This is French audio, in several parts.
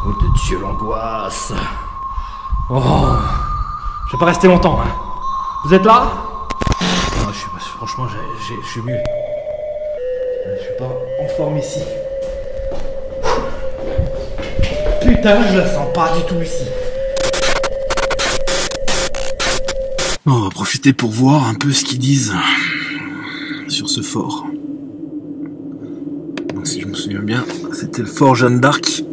Oh de Dieu, l'angoisse. Oh, je vais pas rester longtemps, hein. Vous êtes là? Non, franchement, je suis mieux. Je suis pas en forme ici. Putain, je la sens pas du tout ici. Bon, on va profiter pour voir un peu ce qu'ils disent sur ce fort. Donc, si je me souviens bien, c'était le fort Jeanne d'Arc.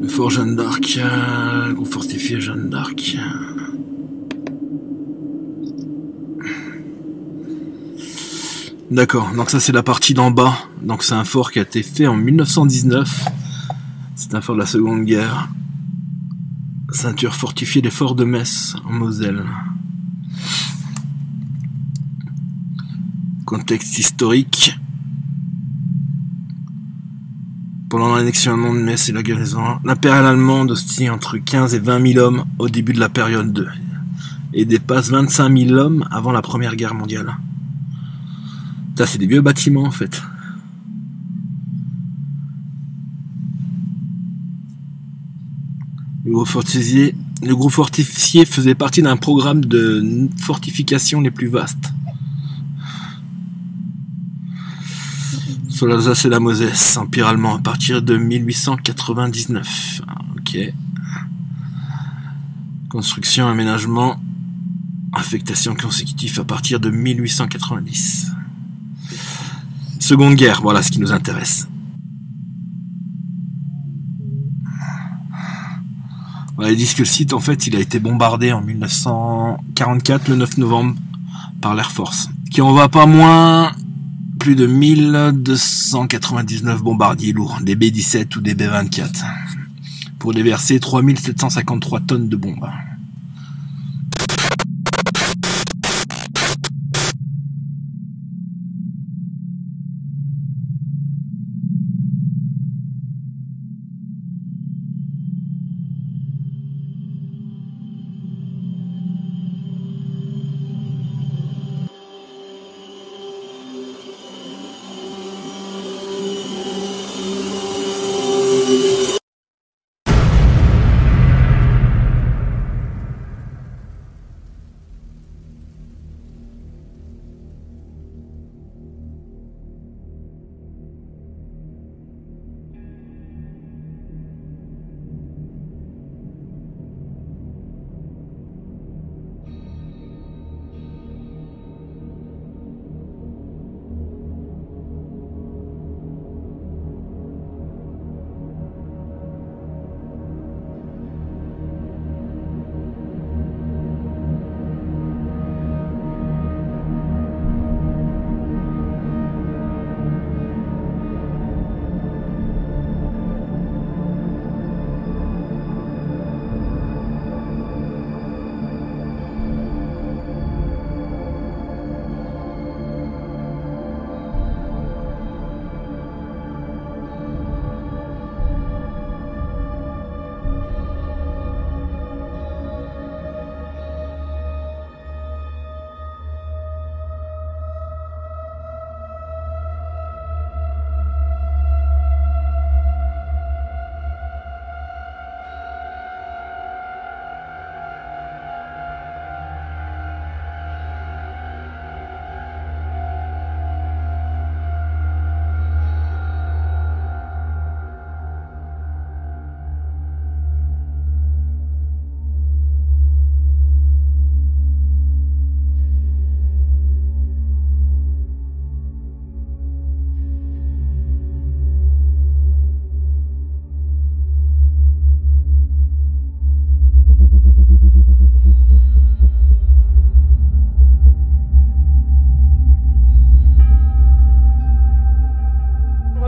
Le fort Jeanne d'Arc, groupe fortifié Jeanne d'Arc. D'accord, donc ça c'est la partie d'en bas. Donc c'est un fort qui a été fait en 1919. C'est un fort de la Seconde Guerre. Ceinture fortifiée des forts de Metz en Moselle. Contexte historique. Pendant l'annexionnement de Metz et la guérison, l'impériale allemande hostile entre 15 et 20 000 hommes au début de la période 2 et dépasse 25 000 hommes avant la Première Guerre mondiale. Ça, c'est des vieux bâtiments en fait. Le groupe fortifié faisait partie d'un programme de fortification les plus vastes. Sur l'Alsace et la Moselle, empire allemand à partir de 1899. Ok. Construction, aménagement, affectation consécutive à partir de 1890. Seconde guerre, voilà ce qui nous intéresse. Voilà, ils disent que le site, en fait, il a été bombardé en 1944, le 9 novembre, par l'Air Force. Qui en va pas moins plus de 1299 bombardiers lourds, des B-17 ou des B-24, pour déverser 3753 tonnes de bombes.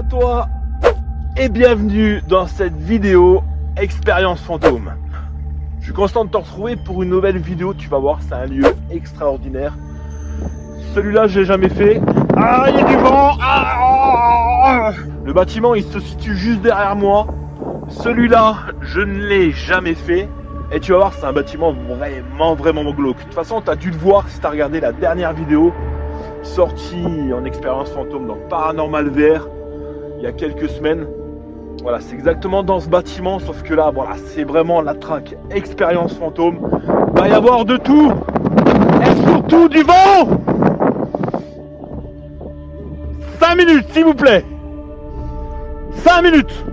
Toi et bienvenue dans cette vidéo expérience fantôme. Je suis content de te retrouver pour une nouvelle vidéo. Tu vas voir, c'est un lieu extraordinaire. Celui-là, je l'ai jamais fait. Ah, il y a du vent. Le bâtiment, il se situe juste derrière moi. Celui-là, je ne l'ai jamais fait. Et tu vas voir, c'est un bâtiment vraiment glauque. De toute façon, tu as dû le voir si tu as regardé la dernière vidéo sortie en expérience fantôme dans Paranormal VR il y a quelques semaines. Voilà, c'est exactement dans ce bâtiment, sauf que là, voilà, c'est vraiment la track expérience fantôme. Il va y avoir de tout et surtout du vent. 5 minutes, s'il vous plaît. 5 minutes.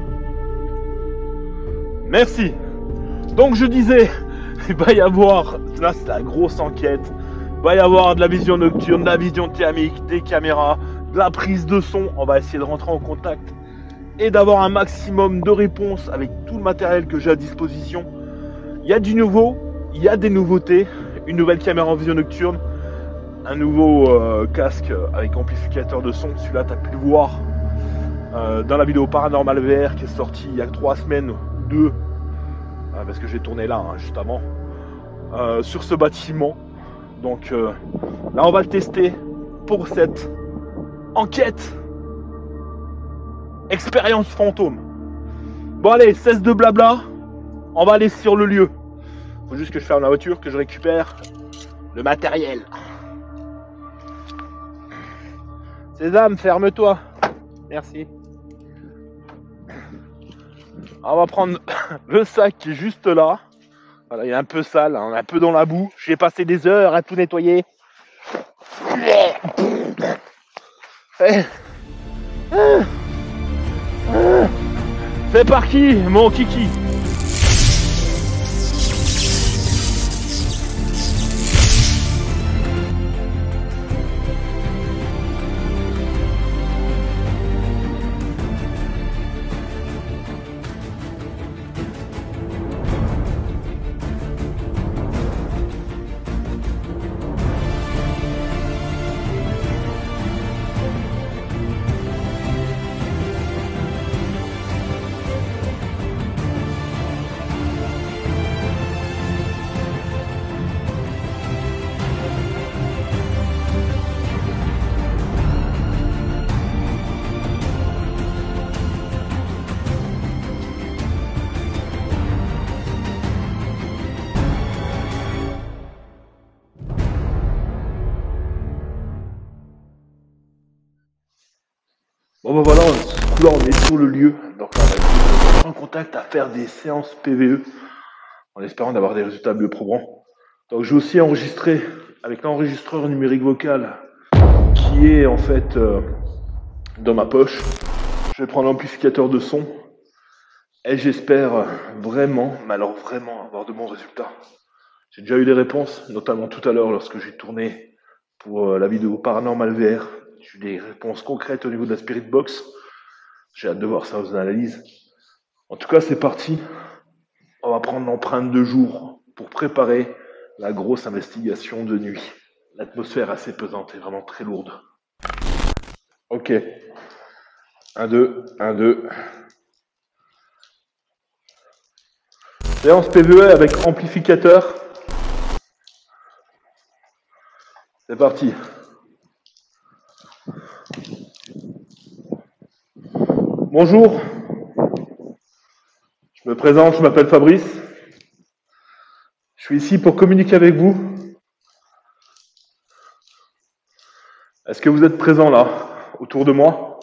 Merci. Donc je disais, il va y avoir, là c'est la grosse enquête, il va y avoir de la vision nocturne, de la vision thermique, des caméras, de la prise de son. On va essayer de rentrer en contact et d'avoir un maximum de réponses avec tout le matériel que j'ai à disposition. Il y a du nouveau, il y a des nouveautés, une nouvelle caméra en vision nocturne, un nouveau casque avec amplificateur de son. Celui-là tu as pu le voir dans la vidéo Paranormal VR qui est sortie il y a 3 semaines ou 2, parce que j'ai tourné là juste avant, sur ce bâtiment. Donc là on va le tester pour cette enquête expérience fantôme. Bon allez, cesse de blabla, on va aller sur le lieu. Faut juste que je ferme la voiture, que je récupère le matériel. Sésame, ferme-toi. Merci. On va prendre le sac qui est juste là. Voilà, il est un peu sale, on est un peu dans la boue. J'ai passé des heures à tout nettoyer. C'est parti, mon kiki. Bon ben voilà, ce coup-là on est sur le lieu, donc là on va être en contact à faire des séances PVE, en espérant d'avoir des résultats mieux probants. Donc j'ai aussi enregistré avec l'enregistreur numérique vocal qui est en fait dans ma poche. Je vais prendre l'amplificateur de son et j'espère vraiment, mais alors vraiment avoir de bons résultats. J'ai déjà eu des réponses, notamment tout à l'heure lorsque j'ai tourné pour la vidéo Paranormal VR. J'ai eu des réponses concrètes au niveau de la Spirit Box. J'ai hâte de voir ça aux analyses. En tout cas, c'est parti. On va prendre l'empreinte de jour pour préparer la grosse investigation de nuit. L'atmosphère assez pesante et vraiment très lourde. Ok. 1, 2, 1, 2. Séance PVE avec amplificateur. C'est parti. Bonjour, je me présente, je m'appelle Fabrice. Je suis ici pour communiquer avec vous. Est-ce que vous êtes présents là, autour de moi?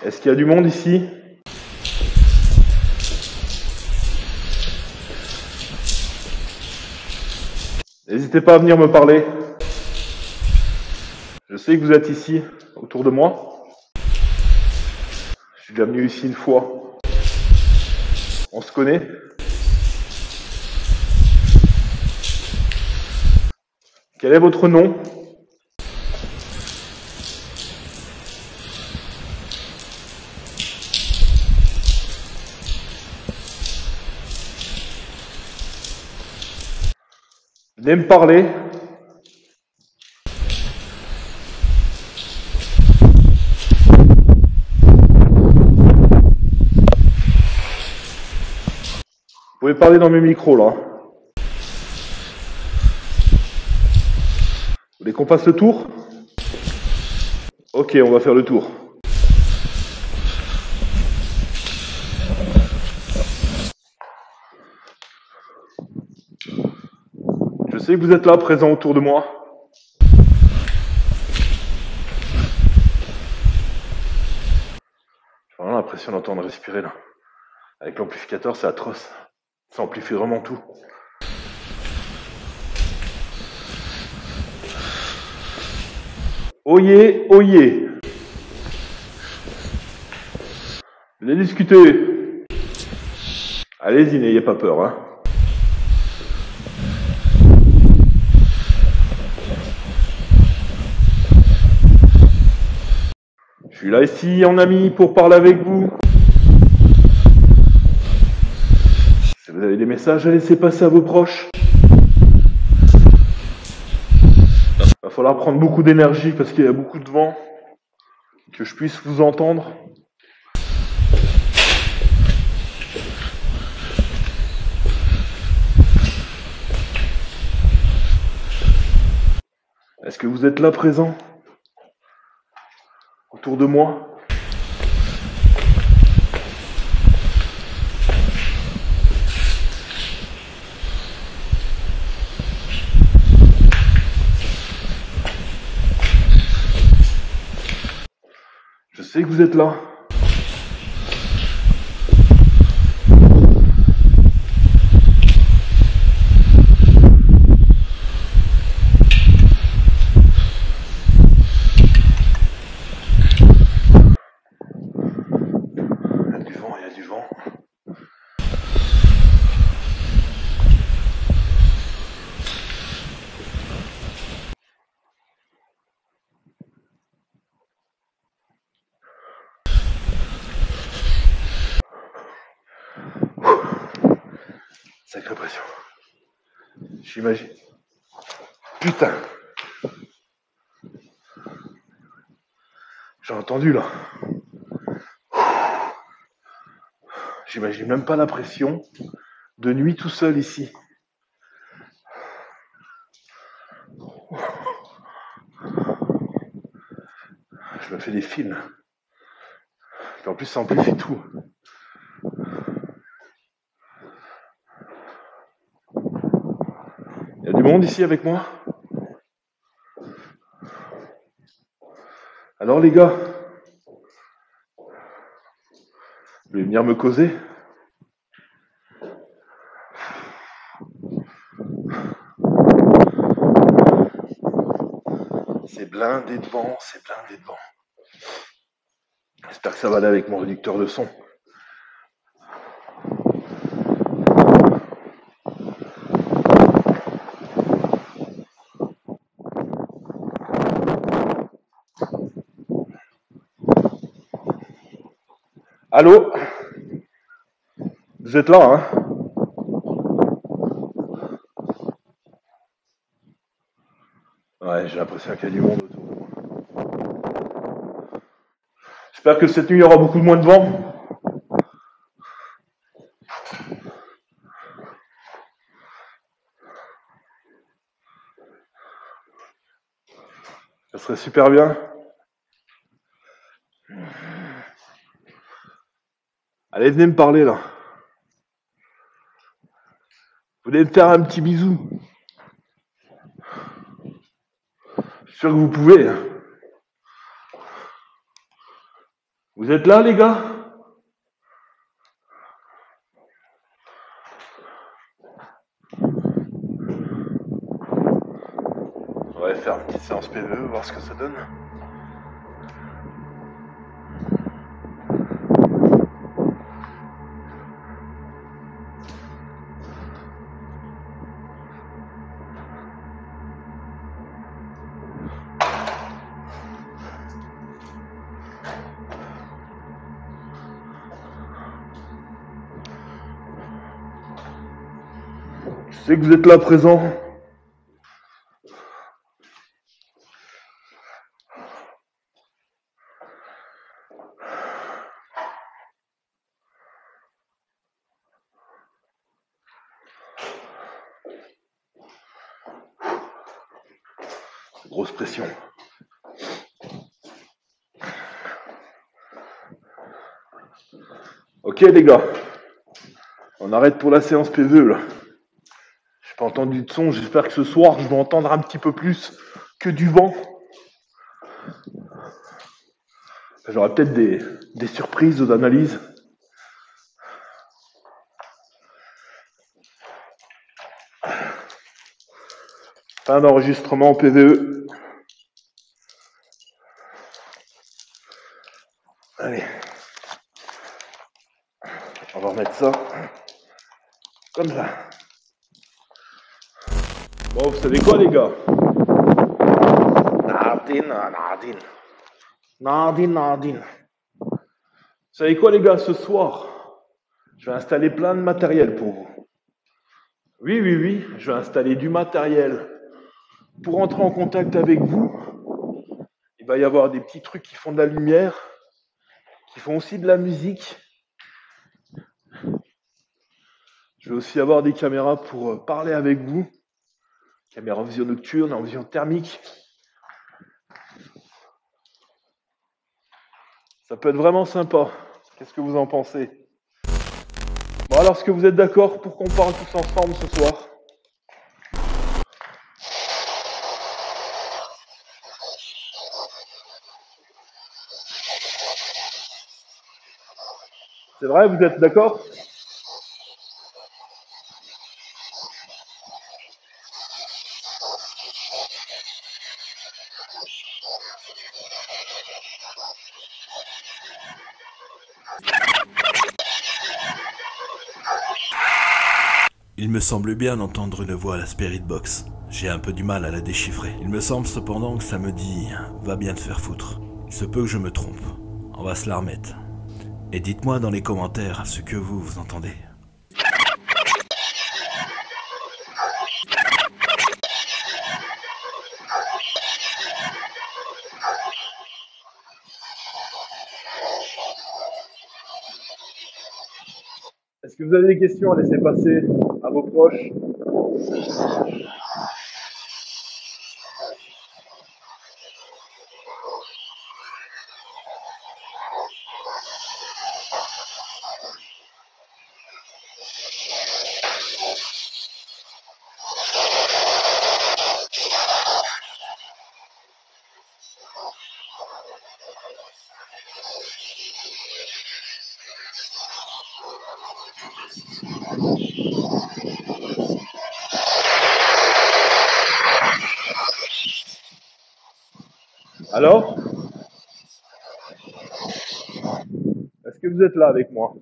Est-ce qu'il y a du monde ici? N'hésitez pas à venir me parler. Je sais que vous êtes ici, autour de moi. Je suis déjà venu ici une fois. On se connaît. Quel est votre nom? Venez me parler. Vous pouvez parler dans mes micros là. Vous voulez qu'on fasse le tour? Ok, on va faire le tour. sais que vous êtes là, présent autour de moi. J'ai vraiment l'impression d'entendre respirer là. Avec l'amplificateur, c'est atroce. Ça amplifie vraiment tout. Oyez, oyez. Venez discuter. Allez-y, n'ayez pas peur, hein. Je suis là ici en ami pour parler avec vous. Si vous avez des messages à laisser passer à vos proches. Il va falloir prendre beaucoup d'énergie parce qu'il y a beaucoup de vent. Que je puisse vous entendre. Est-ce que vous êtes là présent? Autour de moi? Je sais que vous êtes là. Il y a du vent. Sacrée pression. J'imagine. Putain. J'ai entendu là. J'imagine même pas la pression de nuit tout seul ici. Je me fais des films. Et en plus ça amplifie tout. Il y a du monde ici avec moi? Alors les gars, vous voulez venir me causer? C'est blindé de vent, c'est blindé de vent. J'espère que ça va aller avec mon réducteur de son. Allô? Vous êtes là, hein? Ouais, j'ai l'impression qu'il y a du monde autour de moi. J'espère que cette nuit, il y aura beaucoup moins de vent. Ça serait super bien. Allez, venez me parler, là. Vous voulez me faire un petit bisou? Je suis sûr que vous pouvez. Vous êtes là, les gars? On va faire une petite séance PVE, voir ce que ça donne. Je sais que vous êtes là présent. Grosse pression. Ok les gars, on arrête pour la séance PVE là. pas entendu de son, j'espère que ce soir je vais entendre un petit peu plus que du vent. J'aurai peut-être des surprises aux analyses. Fin d'enregistrement PVE. Allez. On va remettre ça comme ça. Bon, vous savez quoi les gars? Nadine. Vous savez quoi les gars, ce soir, je vais installer plein de matériel pour vous. Oui, je vais installer du matériel. Pour entrer en contact avec vous, il va y avoir des petits trucs qui font de la lumière, qui font aussi de la musique. Je vais aussi avoir des caméras pour parler avec vous. Caméra en vision nocturne, en vision thermique. Ça peut être vraiment sympa. Qu'est-ce que vous en pensez? Bon alors, est-ce que vous êtes d'accord pour qu'on parle tous ensemble ce soir? C'est vrai, vous êtes d'accord? Il me semble bien d'entendre une voix à la Spirit Box. J'ai un peu du mal à la déchiffrer. Il me semble cependant que ça me dit « Va bien te faire foutre ». Il se peut que je me trompe. On va se la remettre. Et dites-moi dans les commentaires ce que vous entendez. Est-ce que vous avez des questions à laisser passer à vos proches? Alors? Est-ce que vous êtes là avec moi?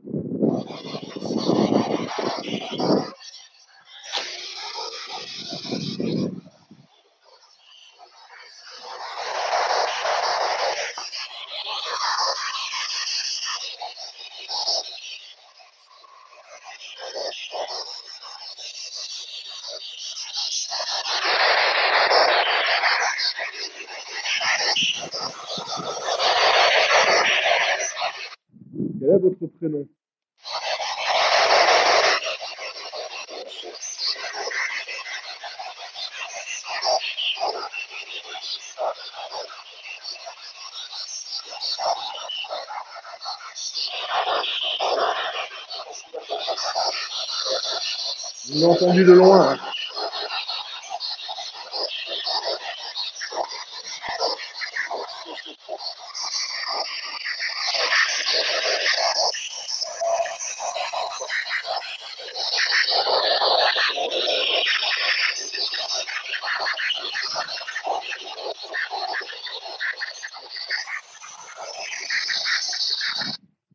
Quel est votre prénom? Je vous ai entendu de loin. Hein.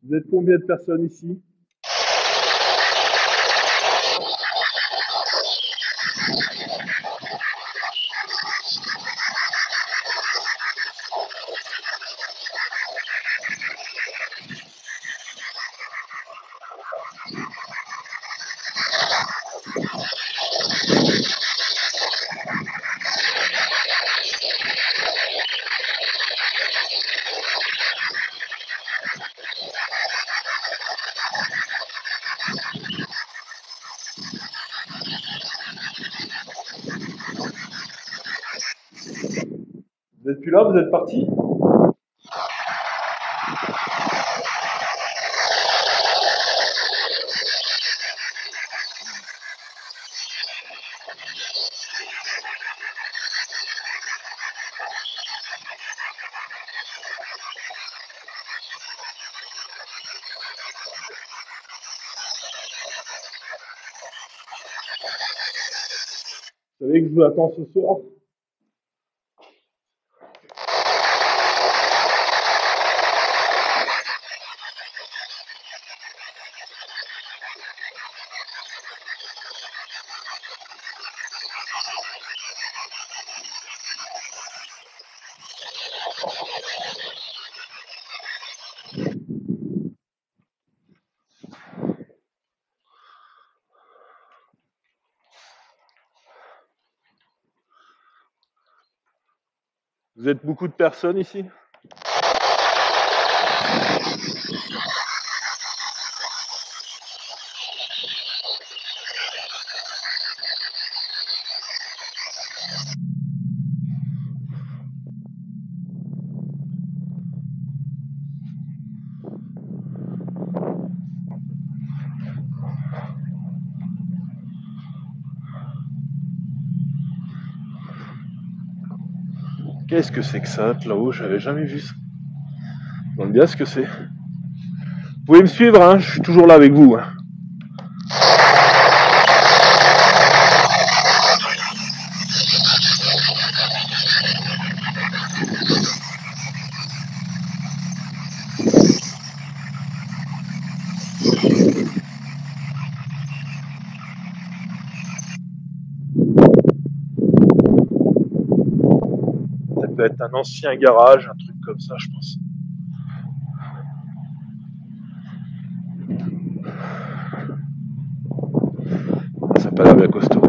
Vous êtes combien de personnes ici? Vous êtes plus là, vous êtes parti? Vous savez que je vous attends ce soir. Vous êtes beaucoup de personnes ici? Qu'est-ce que c'est que ça, là-haut? J'avais jamais vu ça. Je me demande bien ce que c'est. Vous pouvez me suivre, hein, je suis toujours là avec vous. Hein. Ça peut être un ancien garage, un truc comme ça, je pense. Ça n'a pas l'air bien costaud.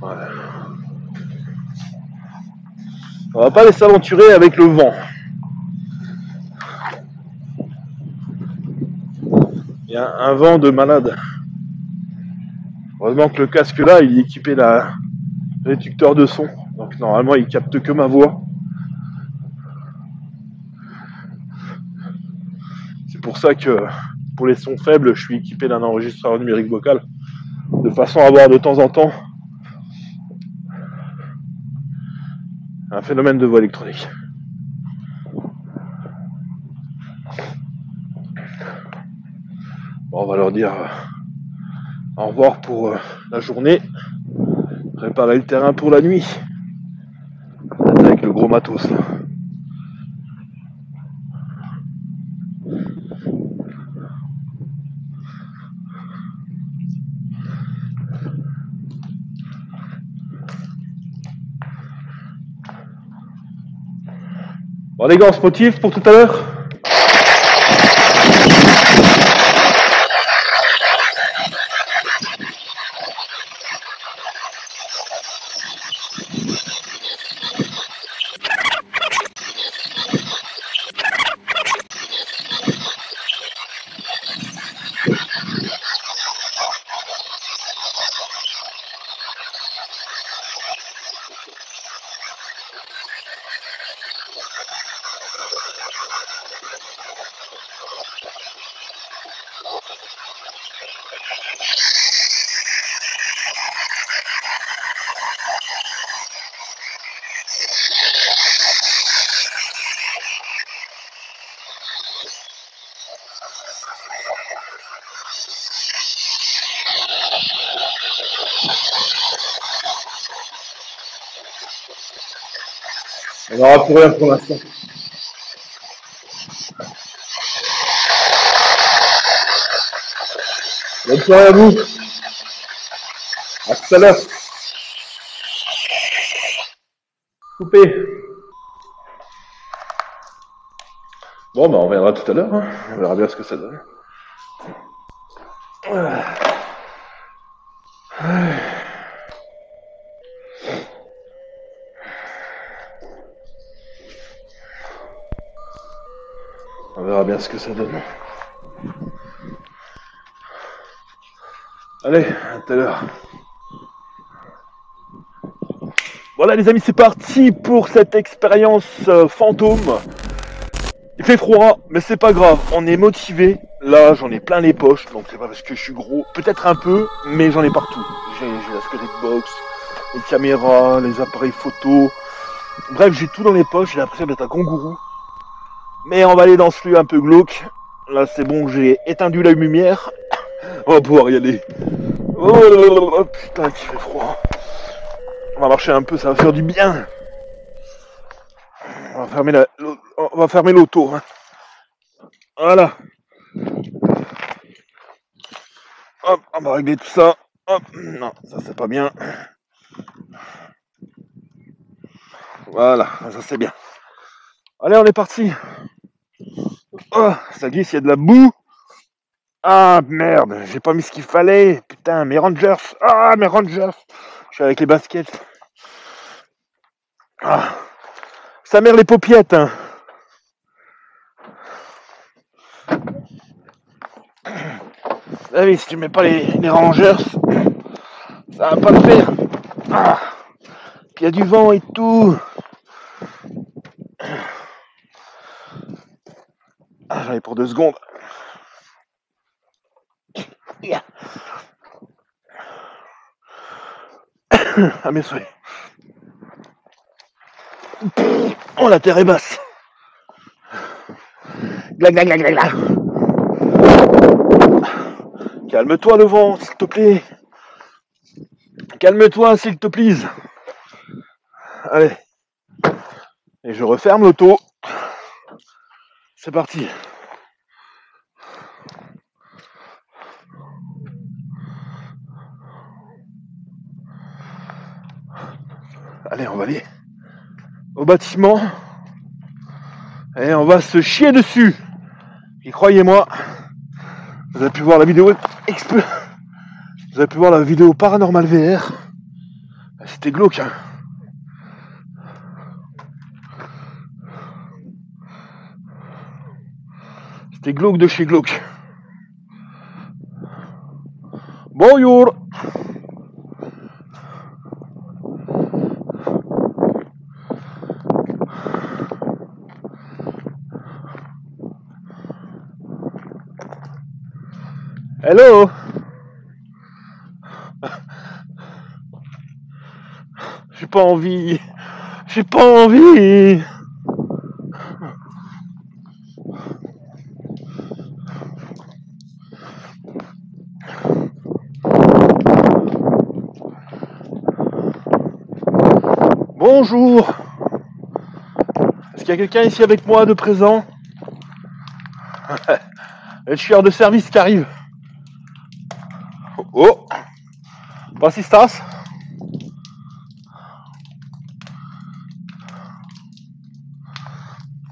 Voilà. On va pas laisser aventurer avec le vent. Il y a un vent de malade. Heureusement que le casque là, il est équipé d'un réducteur de son. Donc normalement, il capte que ma voix. C'est pour ça que pour les sons faibles, je suis équipé d'un enregistreur numérique vocal. De façon à avoir de temps en temps un phénomène de voix électronique. Bon, on va leur dire au revoir pour la journée. Préparer le terrain pour la nuit. Avec le gros matos là. Bon les gars, on se motive pour tout à l'heure? On n'aura plus rien pour l'instant. Bonne soirée à vous. À tout à l'heure. Coupé. Bon, bah on verra tout à l'heure. Hein. On verra bien ce que ça donne. On verra bien ce que ça donne. Allez, à tout à l'heure. Voilà les amis, c'est parti pour cette expérience fantôme. Il fait froid, mais c'est pas grave, on est motivé. Là, j'en ai plein les poches, donc c'est pas parce que je suis gros, peut-être un peu, mais j'en ai partout. J'ai la spirit box, les caméras, les appareils photo. Bref, j'ai tout dans les poches, j'ai l'impression d'être un kangourou. Mais on va aller dans ce lieu un peu glauque. Là, c'est bon, j'ai éteint la lumière. On va pouvoir y aller. Oh putain, qu'il fait froid. On va marcher un peu, ça va faire du bien. On va fermer l'auto. Hein. Voilà. Hop, on va régler tout ça. Hop, non, ça c'est pas bien. Voilà, ça c'est bien. Allez, on est parti. Oh, ça glisse, il y a de la boue. Ah merde, j'ai pas mis ce qu'il fallait. Putain, mes Rangers. Ah, mes Rangers. Je suis avec les baskets. Ah, ça mère les paupiettes. Hein. Ah oui, si tu mets pas les Rangers, ça va pas le faire. Ah, il y a du vent et tout. Ah, j'en ai pour 2 secondes. Yeah. Ah, mes souhaits. Oh, la terre est basse. Gla gla gla gla gla. Calme-toi le vent, s'il te plaît. Calme-toi, s'il te plaît. Allez. Et je referme l'auto. C'est parti. Allez, on va aller au bâtiment. Et on va se chier dessus. Et croyez-moi, vous avez pu voir la vidéo Vous avez pu voir la vidéo Paranormal VR. C'était glauque, hein. C'était glauque de chez glauque. Bonjour. Hello. J'ai pas envie. J'ai pas envie. Bonjour. Est-ce qu'il y a quelqu'un ici avec moi de présent? Le chieur de service qui arrive. Oh. Voici Stas.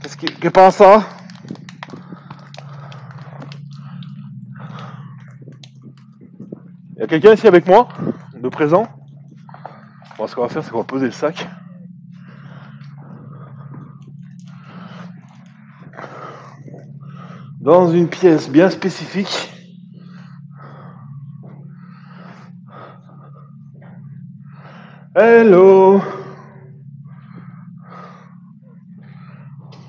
Qu'est-ce passa? Il y a quelqu'un ici avec moi de présent? Bon, ce qu'on va faire, c'est qu'on va poser le sac. Dans une pièce bien spécifique. Hello.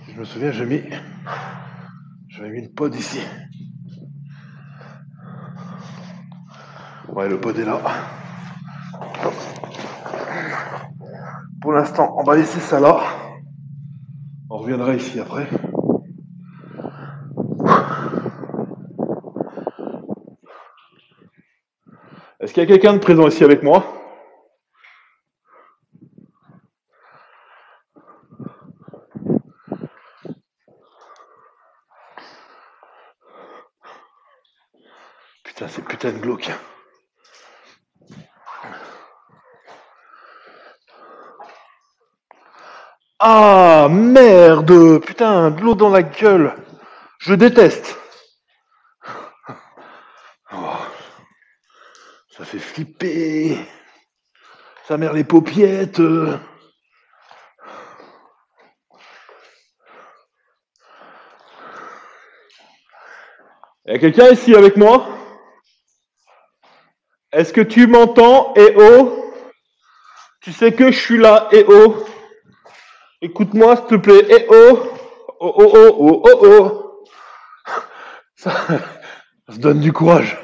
Je me souviens, j'avais mis une pod ici. Ouais, le pod est là. Pour l'instant, on va laisser ça là. On reviendra ici après. Est-ce qu'il y a quelqu'un de présent ici avec moi? Putain, c'est putain de glauque. Ah merde! Putain, de l'eau dans la gueule. Je déteste. Oh, ça fait flipper. Ça mère les paupiettes. Y a quelqu'un ici avec moi? Est-ce que tu m'entends? Eh oh? Tu sais que je suis là, eh oh? Écoute-moi s'il te plaît, eh oh? Oh oh oh oh oh oh! Ça se donne du courage.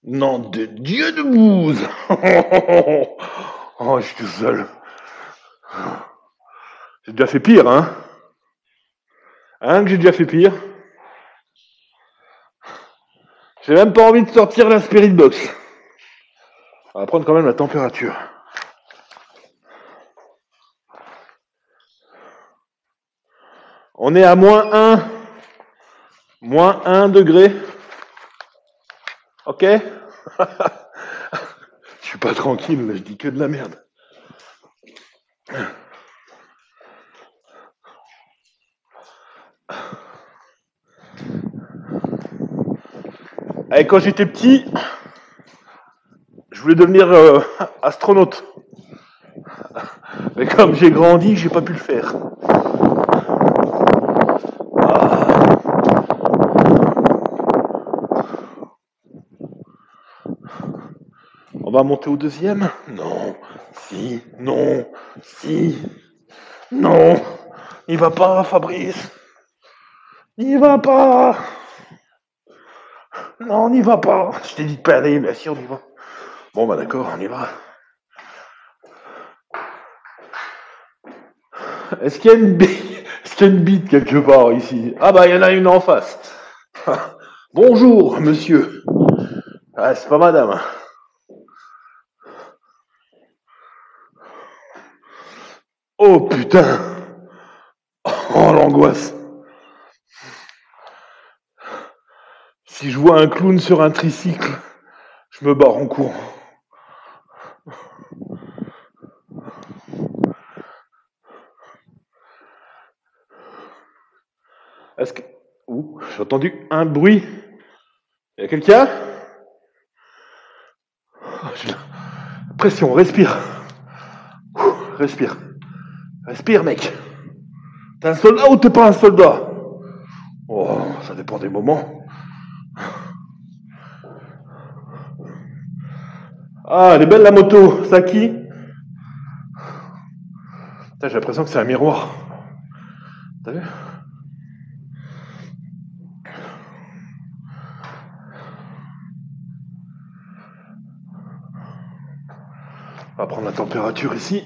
Nom de Dieu de bouse. Oh, je suis tout seul. J'ai déjà fait pire, hein. Hein, que j'ai déjà fait pire. J'ai même pas envie de sortir la Spirit Box. On va prendre quand même la température. On est à -1. -1 degré. Ok. Je suis pas tranquille, je dis que de la merde. Et quand j'étais petit, je voulais devenir astronaute. Mais comme j'ai grandi, j'ai pas pu le faire. On va monter au deuxième? Non. Si. Non. Si. Non. Il va pas, Fabrice. Il va pas. Non, on n'y va pas. Je t'ai dit de pas aller, mais si, on y va. Bon, bah d'accord, on y va. Est-ce qu'il y a une bite, est-ce qu'il y a une bite quelque part ici? Ah bah, il y en a une en face. Bonjour, monsieur. Ah, c'est pas madame. Oh putain. Oh, l'angoisse. Si je vois un clown sur un tricycle, je me barre en courant. Est-ce que... Ouh, j'ai entendu un bruit. Il y a quelqu'un? Pression, respire. Respire. Respire, mec. T'es un soldat ou t'es pas un soldat? Oh, ça dépend des moments. Ah, elle est belle la moto. C'est à qui? Putain, j'ai l'impression que c'est un miroir. T'as vu? On va prendre la température ici.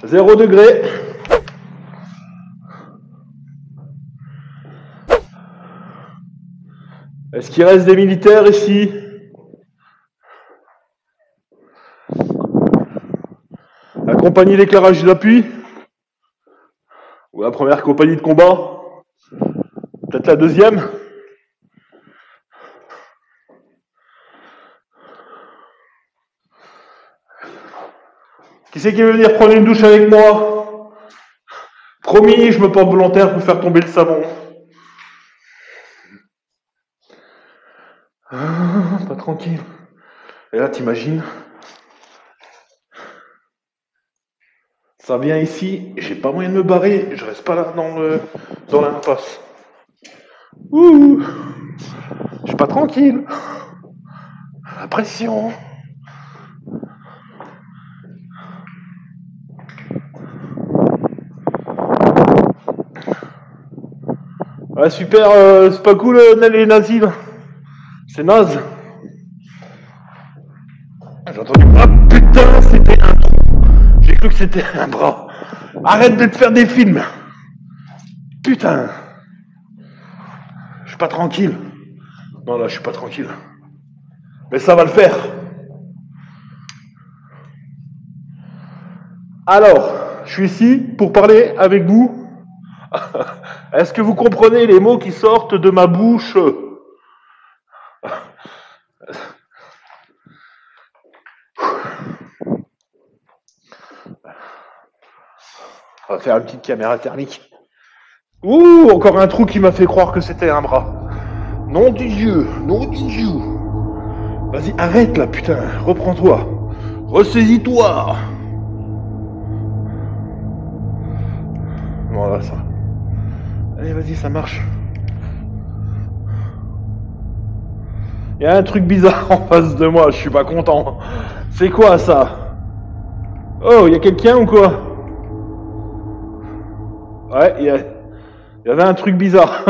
0 degré. Est-ce qu'il reste des militaires ici? La compagnie d'éclairage d'appui? Ou la première compagnie de combat? Peut-être la deuxième? Qui c'est qui veut venir prendre une douche avec moi? Promis, je me porte volontaire pour faire tomber le savon. Ah, pas tranquille. Et là, t'imagines? Ça vient ici, j'ai pas moyen de me barrer, je reste pas là dans l'impasse. Ouh, je suis pas tranquille. La pression. Ouais, super, c'est pas cool les nazis là. C'est naze. J'ai entendu. Ah putain, c'était un trou. J'ai cru que c'était un bras. Arrête de te faire des films. Putain. Je suis pas tranquille. Non, là, je suis pas tranquille. Mais ça va le faire. Alors, je suis ici pour parler avec vous. Est-ce que vous comprenez les mots qui sortent de ma bouche? On va faire une petite caméra thermique. Ouh, encore un trou qui m'a fait croire que c'était un bras. Nom du Dieu, nom du Dieu. Vas-y, arrête là, putain, reprends-toi. Ressaisis-toi. Voilà, ça. Allez, vas-y, ça marche. Il y a un truc bizarre en face de moi, je suis pas content. C'est quoi ça? Oh, il y a quelqu'un ou quoi? Ouais, il y avait un truc bizarre.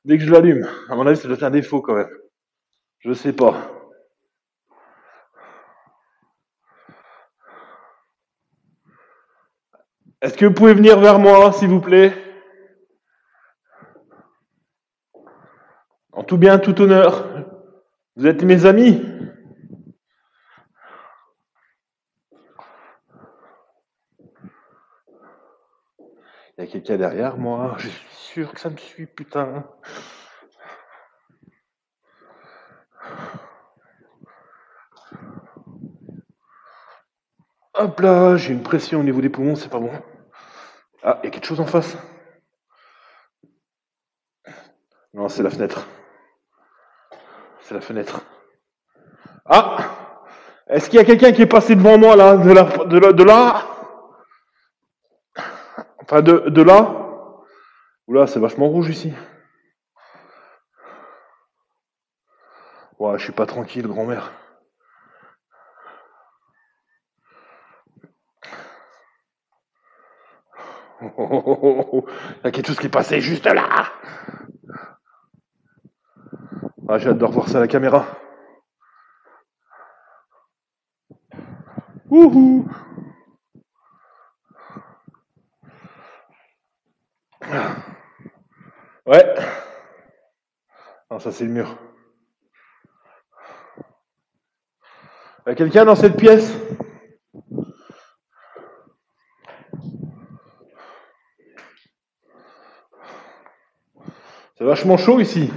Dès que je l'allume, à mon avis, ça doit être un défaut quand même. Je sais pas. Est-ce que vous pouvez venir vers moi, s'il vous plaît? En tout bien, tout honneur. Vous êtes mes amis? Il y a quelqu'un derrière moi. Je suis sûr que ça me suit, putain. Hop là, j'ai une pression au niveau des poumons, c'est pas bon. Ah, il y a quelque chose en face. Non, c'est la fenêtre. C'est la fenêtre. Ah! Est-ce qu'il y a quelqu'un qui est passé devant moi, là, de là? Enfin, de là? Oula, c'est vachement rouge ici. Ouais, je suis pas tranquille, grand-mère. Il y a quelque chose qui est passé juste là. Ah, j'ai hâte de revoir ça à la caméra. Wouhou. Ouais. Non, ça c'est le mur. Il y a quelqu'un dans cette pièce? C'est vachement chaud ici.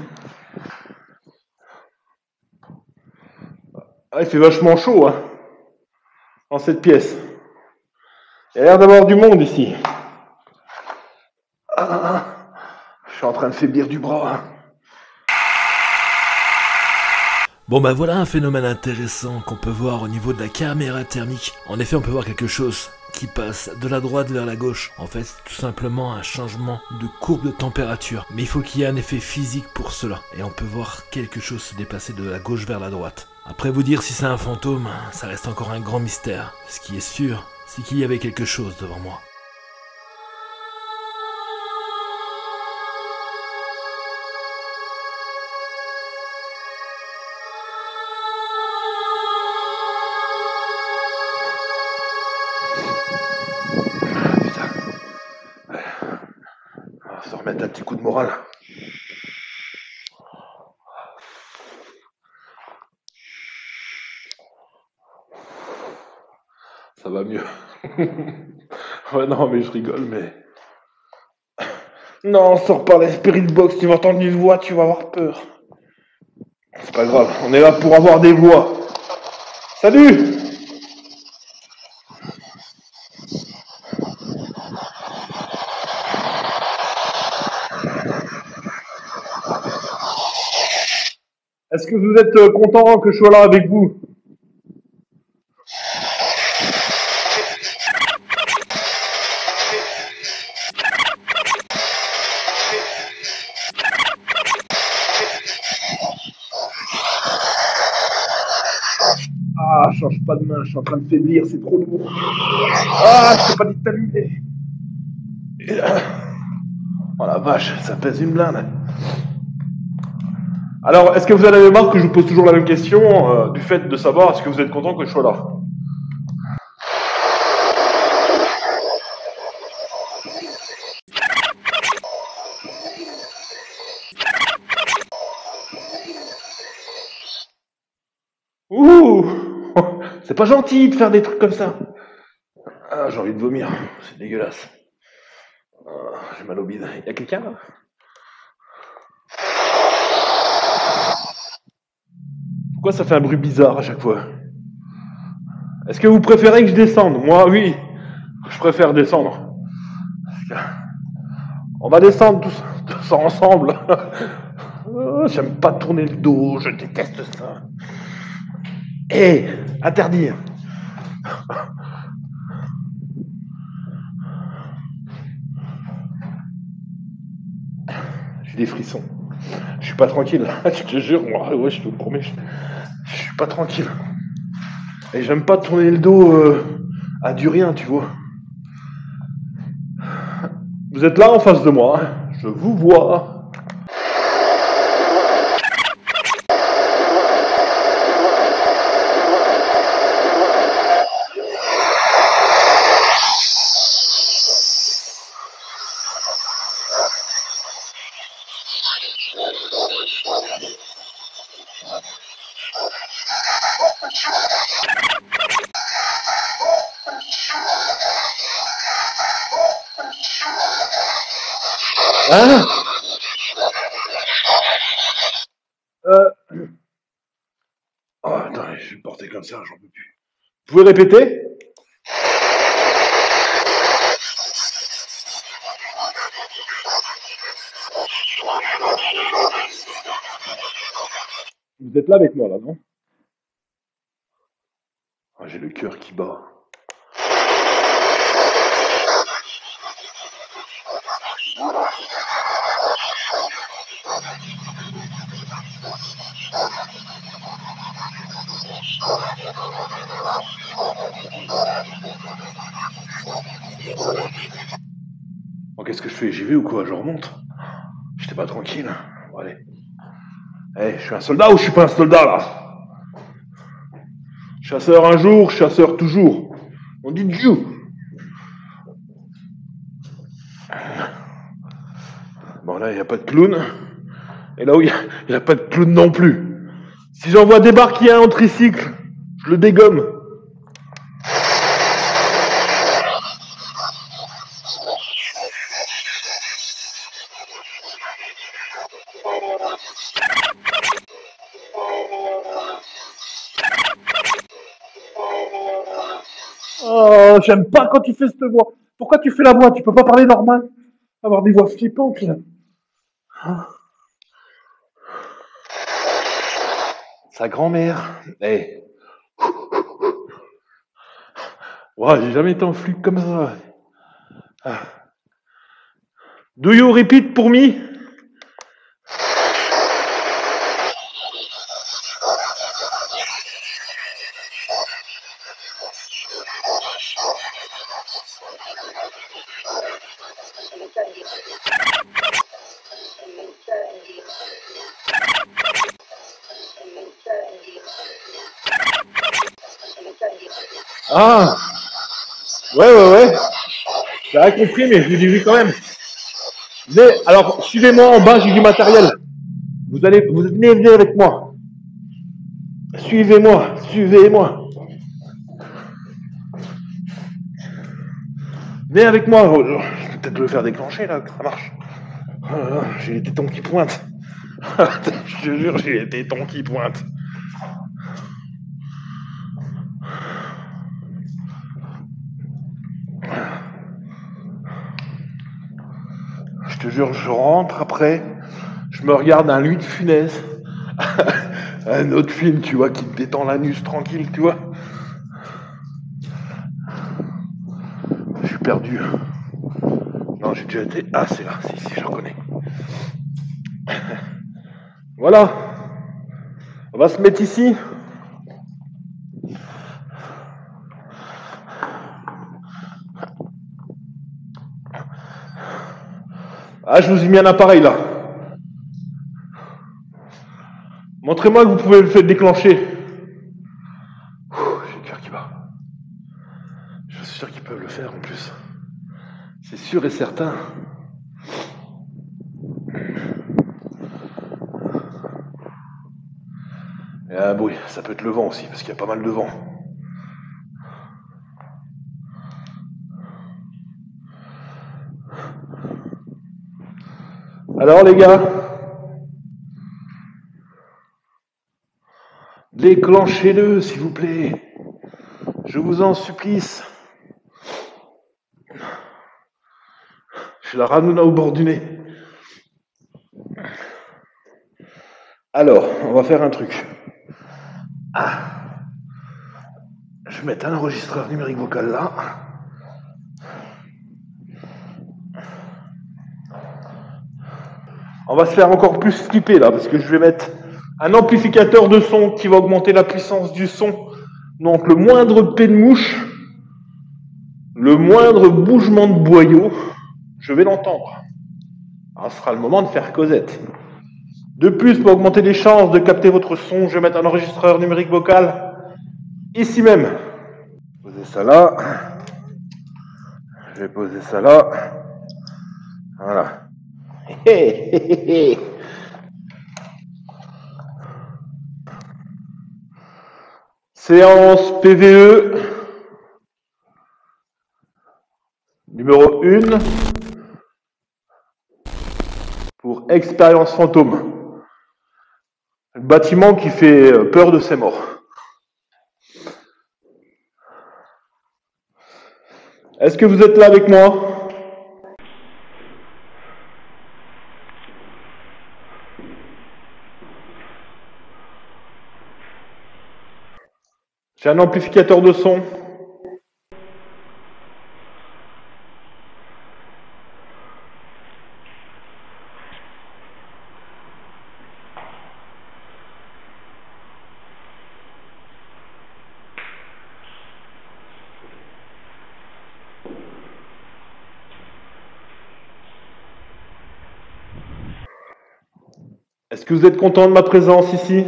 Ah, il fait vachement chaud, hein, dans cette pièce. Il y a l'air d'avoir du monde ici. Ah, je suis en train de faiblir du bras. Bon bah voilà un phénomène intéressant qu'on peut voir au niveau de la caméra thermique. En effet, on peut voir quelque chose qui passe de la droite vers la gauche. En fait, c'est tout simplement un changement de courbe de température. Mais il faut qu'il y ait un effet physique pour cela. Et on peut voir quelque chose se déplacer de la gauche vers la droite. Après vous dire si c'est un fantôme, ça reste encore un grand mystère. Ce qui est sûr, c'est qu'il y avait quelque chose devant moi. Se remettre un petit coup de morale. Ça va mieux. Ouais, non, mais je rigole, mais... Non, sors pas la spirit box, tu vas entendre une voix, tu vas avoir peur. C'est pas grave, on est là pour avoir des voix. Salut! Est-ce que vous êtes content que je sois là avec vous? Ah, change pas de main, je suis en train de faiblir, c'est trop lourd. Ah, je t'ai pas dit de t'allumer. Oh la vache, ça pèse une blinde. Alors, est-ce que vous en avez marre que je vous pose toujours la même question du fait de savoir est-ce que vous êtes content que je sois là? Ouh! C'est pas gentil de faire des trucs comme ça. Ah, j'ai envie de vomir, c'est dégueulasse. J'ai mal au bide. Y'a quelqu'un là? Pourquoi ça fait un bruit bizarre à chaque fois? Est-ce que vous préférez que je descende? Moi, oui. Je préfère descendre. On va descendre tous ensemble. J'aime pas tourner le dos, je déteste ça. Hé, interdit. J'ai des frissons. Je suis pas tranquille. Je te jure, moi, ouais, je te promets, je suis pas tranquille. Et j'aime pas tourner le dos à du rien, tu vois. Vous êtes là en face de moi, hein. Je vous vois. Hein? Oh, attends, je vais porter comme ça, j'en peux plus. Vous pouvez répéter? Vous êtes là avec moi, là, non? Oh, j'ai le cœur qui bat. Bon, qu'est-ce que je fais? J'y vais ou quoi? Je remonte? J'étais pas tranquille. Bon, allez. Eh, je suis un soldat ou je suis pas un soldat, là? Chasseur un jour, chasseur toujours. On dit Dieu. Bon, là, il n'y a pas de clown. Et là où il n'y a pas de clown non plus. Si j'en vois débarquer un en tricycle, je le dégomme. Oh, j'aime pas quand tu fais cette voix. Pourquoi tu fais la voix? Tu peux pas parler normal? Avoir des voix flippantes, là. Sa grand-mère. Eh. Ouais, j'ai jamais été en flip comme ça. Ah. Do you repeat pour me? Ah. Ouais. J'ai rien compris, mais je vous dis oui quand même. Alors, suivez-moi en bas, j'ai du matériel. Vous venez avec moi. Suivez-moi. Venez avec moi. Je vais peut-être le faire déclencher là, que ça marche. J'ai les tétons qui pointent. Je te jure, j'ai les tétons qui pointent. Je te jure, je rentre après, je me regarde un Louis de Funès, un autre film, tu vois, qui me détend l'anus tranquille, tu vois. Je suis perdu. Non, j'ai déjà été... Ah, c'est là, si, je reconnais. Voilà. On va se mettre ici. Ah, je vous ai mis un appareil là. Montrez-moi que vous pouvez le faire déclencher. J'ai le cœur qui bat. Je suis sûr qu'ils peuvent le faire en plus. C'est sûr et certain. Et ah oui, ça peut être le vent aussi, parce qu'il y a pas mal de vent. Alors les gars, déclenchez-le s'il vous plaît. Je vous en supplice. J'ai la ranouna au bord du nez. Alors, on va faire un truc. Je vais mettre un enregistreur numérique vocal là. On va se faire encore plus skipper là, parce que je vais mettre un amplificateur de son qui va augmenter la puissance du son. Donc le moindre pet de mouche, le moindre bougement de boyau, je vais l'entendre. Alors, ce sera le moment de faire Cosette. De plus, pour augmenter les chances de capter votre son, je vais mettre un enregistreur numérique vocal ici même. Poser ça là. Je vais poser ça là. Voilà. Séance PVE numéro 1 pour Expérience Fantôme. Le bâtiment qui fait peur de ses morts. Est-ce que vous êtes là avec moi? J'ai un amplificateur de son. Est-ce que vous êtes content de ma présence ici?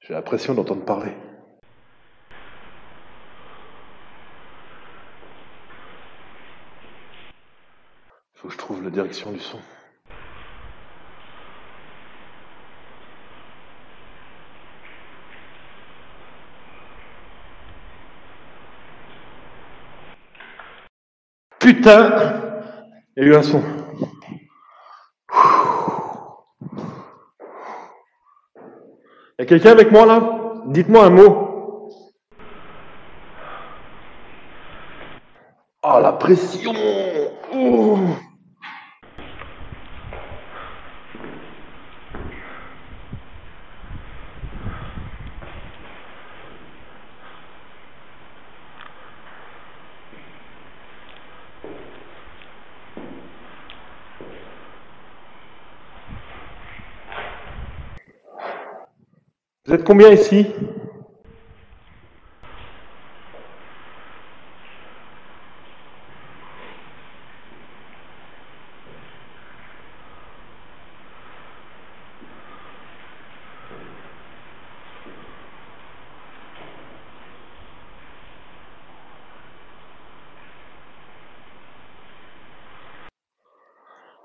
J'ai l'impression d'entendre parler. Faut que je trouve la direction du son. Putain! Il y a eu un son. Il y a quelqu'un avec moi là? Dites-moi un mot. Ah, la pression! Oh. Vous êtes combien ici?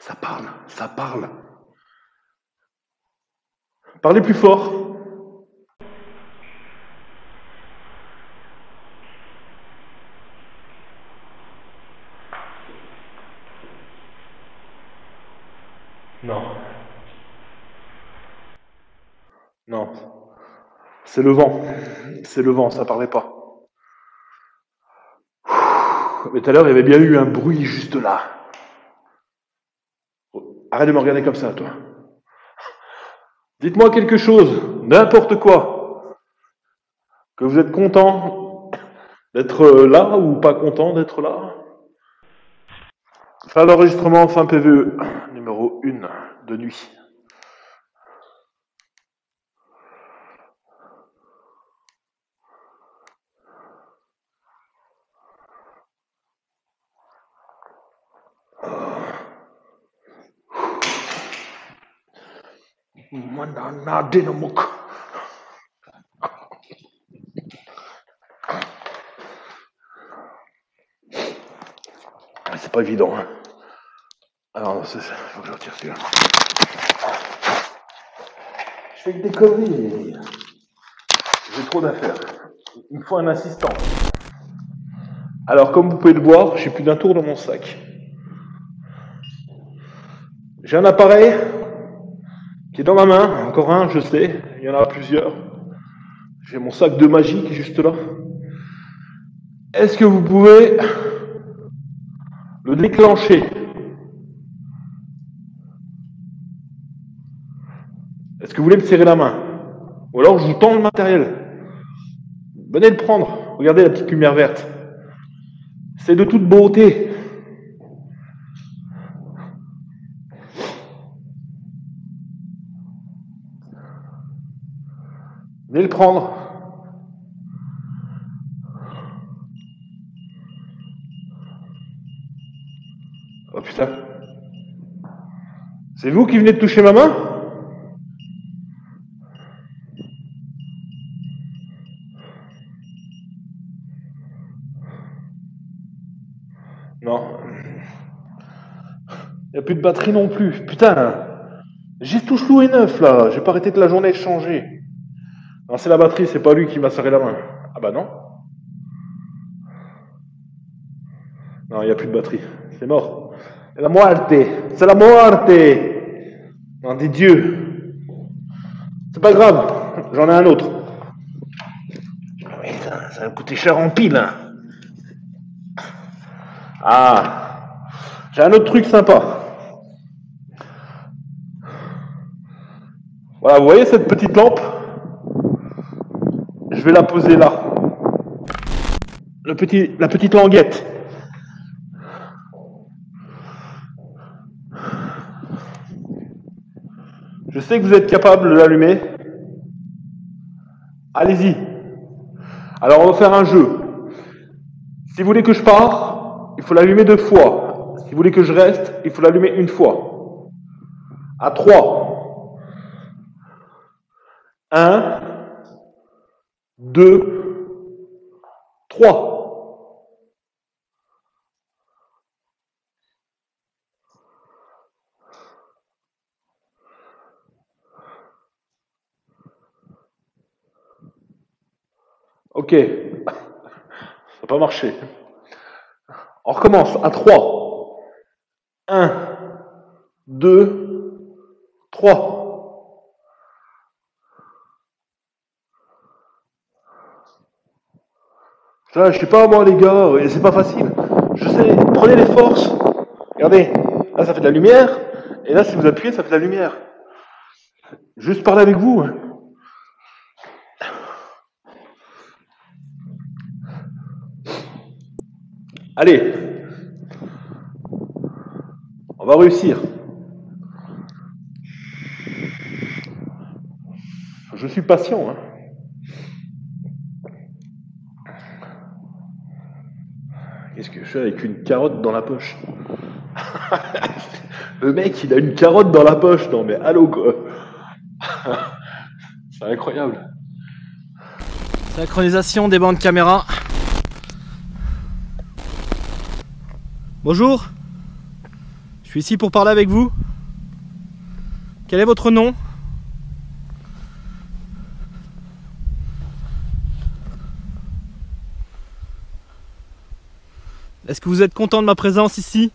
Ça parle, ça parle. Parlez plus fort. Non. Non. C'est le vent. C'est le vent, ça parlait pas. Mais tout à l'heure, il y avait bien eu un bruit juste là. Arrête de me regarder comme ça, toi. Dites-moi quelque chose, n'importe quoi. Que vous êtes content d'être là ou pas content d'être là. Fin d'enregistrement, fin PVE, numéro 1 de nuit. C'est pas évident. Hein. Alors, il faut que je retire celui-là. Je fais que des conneries. J'ai trop d'affaires. Il me faut un assistant. Alors, comme vous pouvez le voir, j'ai plus d'un tour dans mon sac. J'ai un appareil qui est dans ma main. Encore un, je sais. Il y en a plusieurs. J'ai mon sac de magie qui est juste là. Est-ce que vous pouvez le déclencher? Est-ce que vous voulez me serrer la main? Ou alors je vous tends le matériel. Venez le prendre. Regardez la petite lumière verte. C'est de toute beauté. Venez le prendre. Oh putain. C'est vous qui venez de toucher ma main? Non. Il n'y a plus de batterie non plus. Putain. J'ai tout cloué neuf là. J'ai pas arrêté de la journée de changer. Non, c'est la batterie, c'est pas lui qui m'a serré la main. Ah bah non. Non, il n'y a plus de batterie. C'est mort. C'est la muerte. C'est la muerte. Non, des dieux. C'est pas grave. J'en ai un autre. Mais ça va coûter cher en pile. Hein. Ah. J'ai un autre truc sympa. Voilà, vous voyez cette petite lampe? Je vais la poser là. La petite languette. Je sais que vous êtes capable de l'allumer. Allez-y. Alors on va faire un jeu. Si vous voulez que je parte, il faut l'allumer 2 fois. Si vous voulez que je reste, il faut l'allumer 1 fois. À 3. 1, 2, 3. Ok, ça n'a pas marché. On recommence à 3. 1, 2, 3. Putain, je sais pas moi les gars, c'est pas facile. Je sais, prenez les forces. Regardez, là ça fait de la lumière, et là si vous appuyez ça fait de la lumière. Juste parler avec vous. Allez, on va réussir. Je suis patient. Hein. Qu'est-ce que je fais avec une carotte dans la poche? Le mec, il a une carotte dans la poche. Non mais allô quoi. C'est incroyable. Synchronisation des bandes caméra. Bonjour, je suis ici pour parler avec vous. Quel est votre nom? Est-ce que vous êtes content de ma présence ici?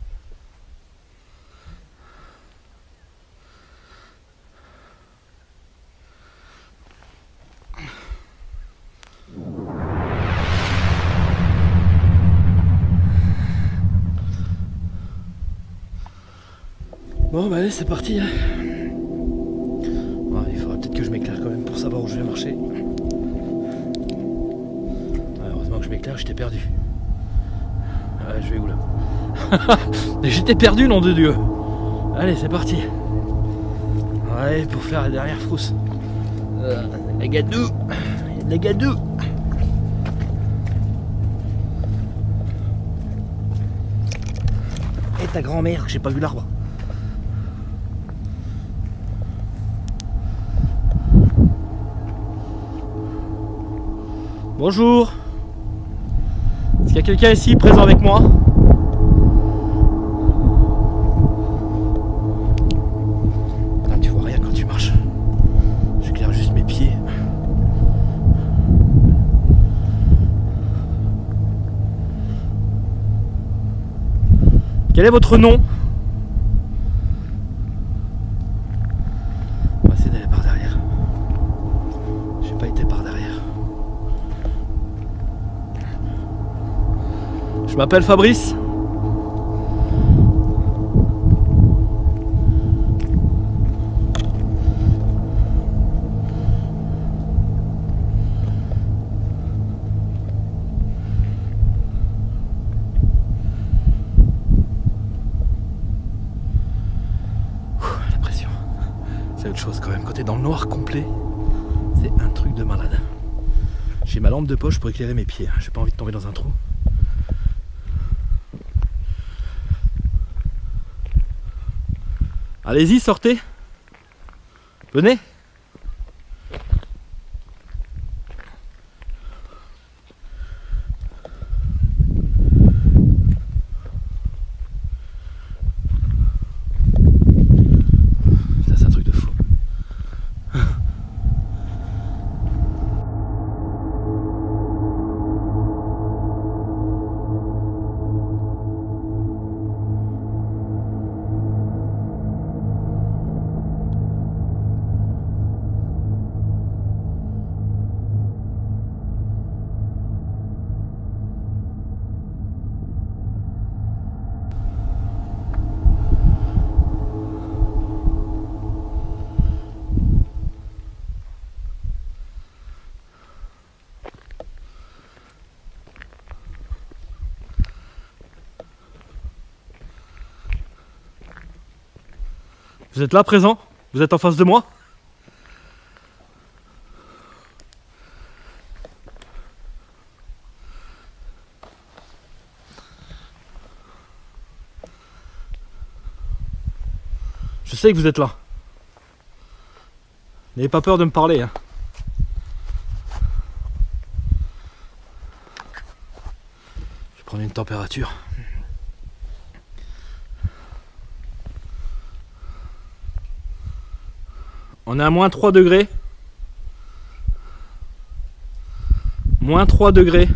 Bon bah allez, c'est parti. Hein. Ouais, il faudra peut-être que je m'éclaire quand même pour savoir où je vais marcher. Ouais, heureusement que je m'éclaire, j'étais perdu. Ouais, je vais où là? J'étais perdu, nom de Dieu. Allez, c'est parti. Ouais, pour faire la dernière frousse. Les gadous. Les gadous. Et ta grand-mère, j'ai pas vu l'arbre. Bonjour. Est-ce qu'il y a quelqu'un ici présent avec moi? Ah, tu vois rien quand tu marches. J'éclaire juste mes pieds. Quel est votre nom? On va essayer d'aller par derrière. J'ai pas été par derrière. Je m'appelle Fabrice. La pression. C'est autre chose quand même. Quand t'es dans le noir complet, c'est un truc de malade. J'ai ma lampe de poche pour éclairer mes pieds. J'ai pas envie de tomber dans un trou. Allez-y, sortez. Venez. Ça, c'est un truc de fou. Vous êtes là, présent? Vous êtes en face de moi? Je sais que vous êtes là. N'ayez pas peur de me parler, hein. Je vais prendre une température. On est à moins 3 degrés. Moins 3 degrés.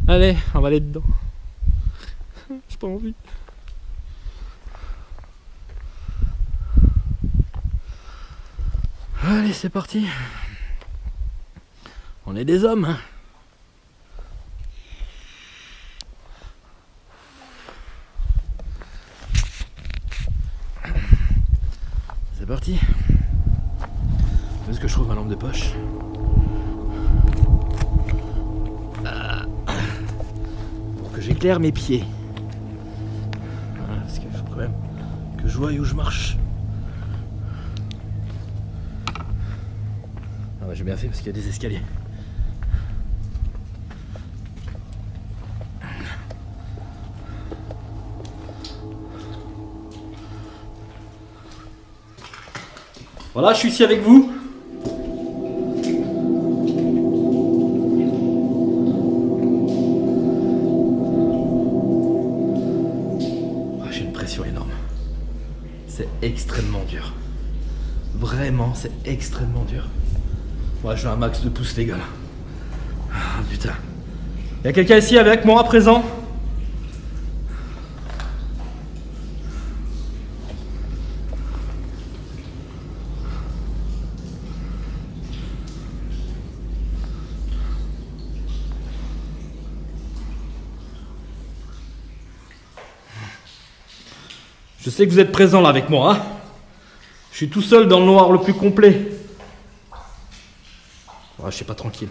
Allez, on va aller dedans. J'ai pas envie. Allez, c'est parti. On est des hommes, hein. C'est parti. Est-ce que je trouve ma lampe de poche? Pour que j'éclaire mes pieds. Voilà, parce qu'il faut quand même que je voie où je marche. Ah bah, j'ai bien fait parce qu'il y a des escaliers. Voilà, je suis ici avec vous. J'ai une pression énorme. C'est extrêmement dur. Vraiment, c'est extrêmement dur. Moi, j'ai un max de pouces, les gars. Là. Ah, putain. Il y a quelqu'un ici avec moi à présent? Je sais que vous êtes présents là avec moi, hein. Je suis tout seul dans le noir le plus complet. Ouais, je suis pas tranquille.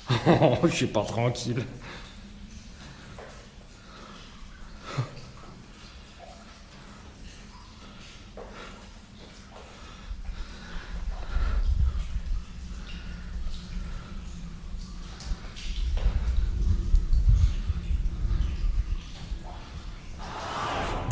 Je suis pas tranquille.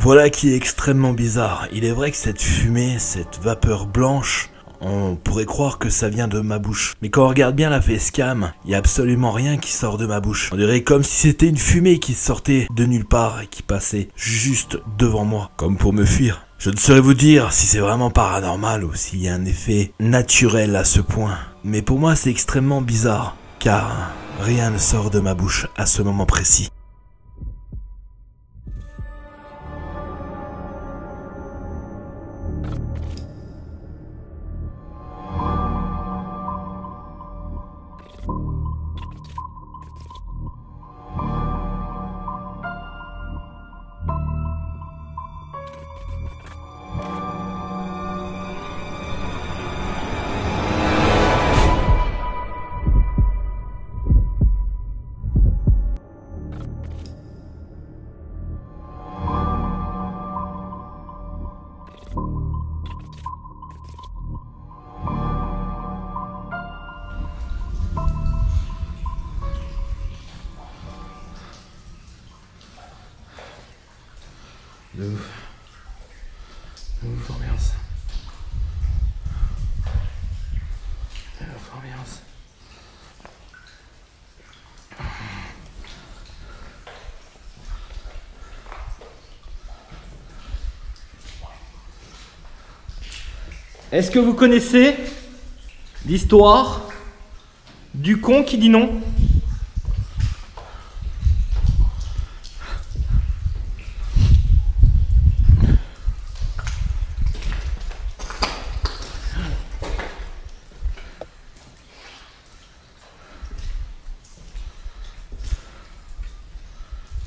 Voilà qui est extrêmement bizarre. Il est vrai que cette fumée, cette vapeur blanche, on pourrait croire que ça vient de ma bouche. Mais quand on regarde bien la facecam, il n'y a absolument rien qui sort de ma bouche. On dirait comme si c'était une fumée qui sortait de nulle part et qui passait juste devant moi, comme pour me fuir. Je ne saurais vous dire si c'est vraiment paranormal ou s'il y a un effet naturel à ce point. Mais pour moi c'est extrêmement bizarre, car rien ne sort de ma bouche à ce moment précis. Ambiance. Ambiance. Est-ce que vous connaissez l'histoire du con qui dit non?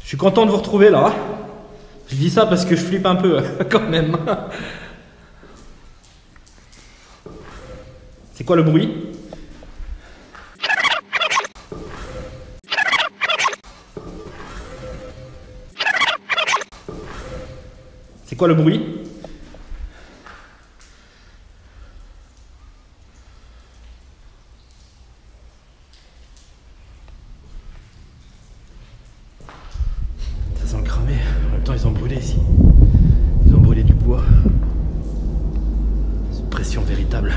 Je suis content de vous retrouver là. Je dis ça parce que je flippe un peu quand même. C'est quoi le bruit? C'est quoi le bruit? Ça sent le cramé. En même temps, ils ont brûlé ici. Ils ont brûlé du bois. C'est une pression véritable.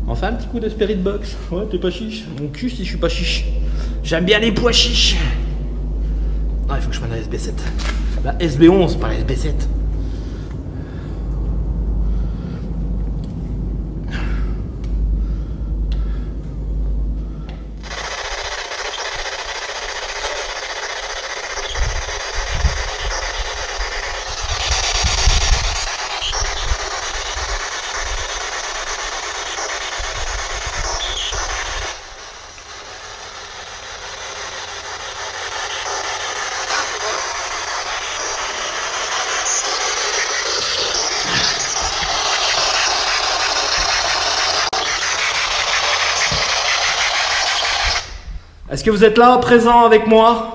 Enfin un petit coup de spirit box. Ouais, t'es pas chiche. Mon cul si je suis pas chiche. J'aime bien les pois chiches. Ah, il faut que je prenne la SB7. La SB11, pas la SB7. Est-ce que vous êtes là, présent avec moi?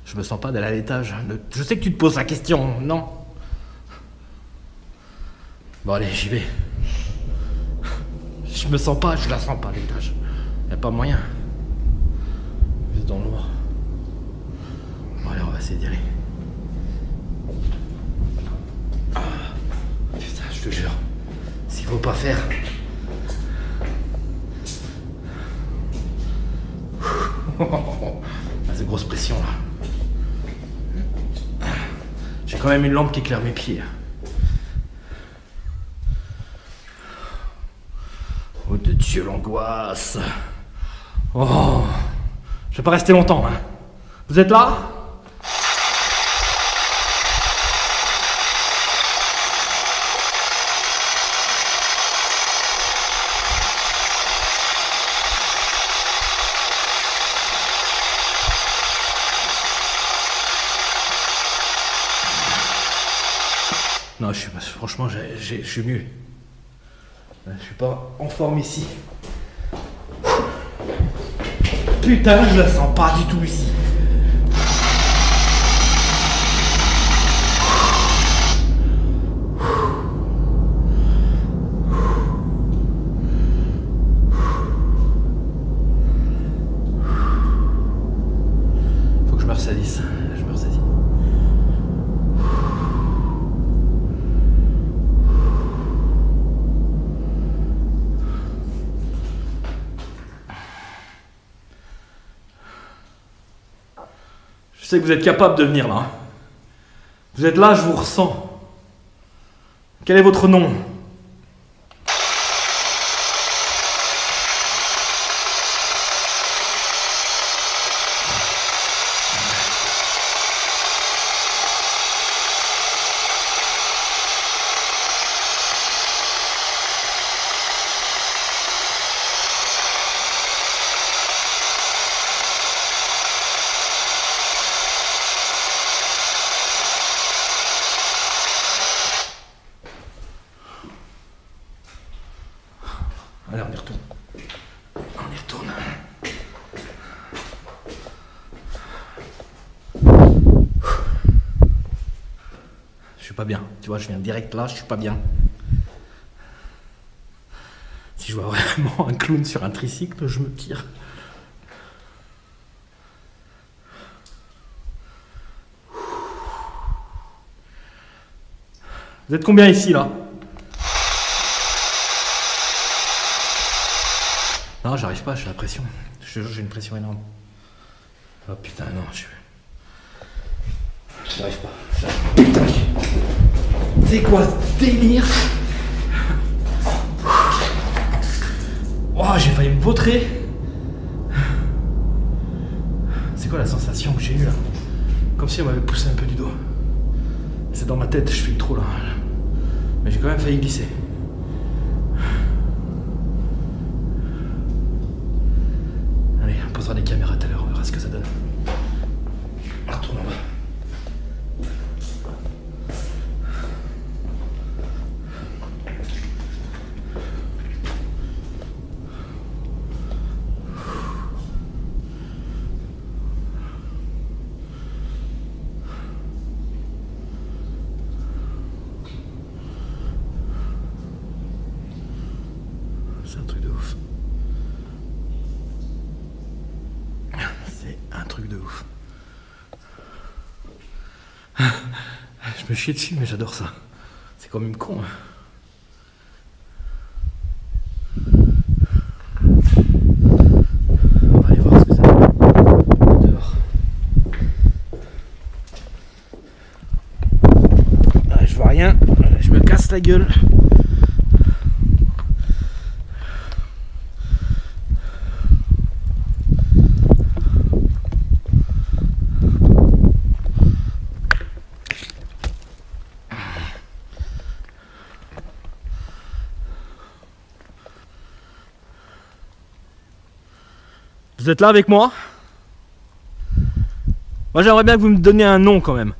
Je me sens pas d'aller à l'étage. Je sais que tu te poses la question, non? Bon allez, j'y vais. Je me sens pas, je la sens pas à l'étage. Y a pas moyen. Juste dans le noir. Bon allez, on va essayer d'y aller. Ah, putain, je te jure. S'il faut pas faire. Ah, c'est grosse pression là. J'ai quand même une lampe qui éclaire mes pieds. Oh de Dieu, l'angoisse. Oh, je vais pas rester longtemps, hein. Vous êtes là? Non, franchement, je suis mieux. Je suis pas en forme ici. Putain, je la sens pas du tout ici. Faut que je me ressaisisse. Je me ressaisis. Je sais que vous êtes capable de venir là. Vous êtes là, je vous ressens. Quel est votre nom? pas bien. Tu vois, je viens direct là, je suis pas bien. Si je vois vraiment un clown sur un tricycle, je me tire. Vous êtes combien ici là? Non, j'arrive pas, j'ai la pression. Je te jure, j'ai une pression énorme. Oh putain, non, j'y arrive pas. Putain, c'est quoi ce délire? Oh, j'ai failli me vautrer. C'est quoi la sensation que j'ai eue là? Comme si on m'avait poussé un peu du dos. C'est dans ma tête, je fais le trou là. Mais j'ai quand même failli glisser. Allez, on posera des caméras tout à l'heure, on verra ce que ça donne. On retourne en bas. C'est un truc de ouf. C'est un truc de ouf. Je me chie dessus, mais j'adore ça. C'est quand même con. On va aller voir ce que ça donne dehors. Ah, je vois rien. Je me casse la gueule. Vous êtes là avec moi? Moi j'aimerais bien que vous me donniez un nom quand même.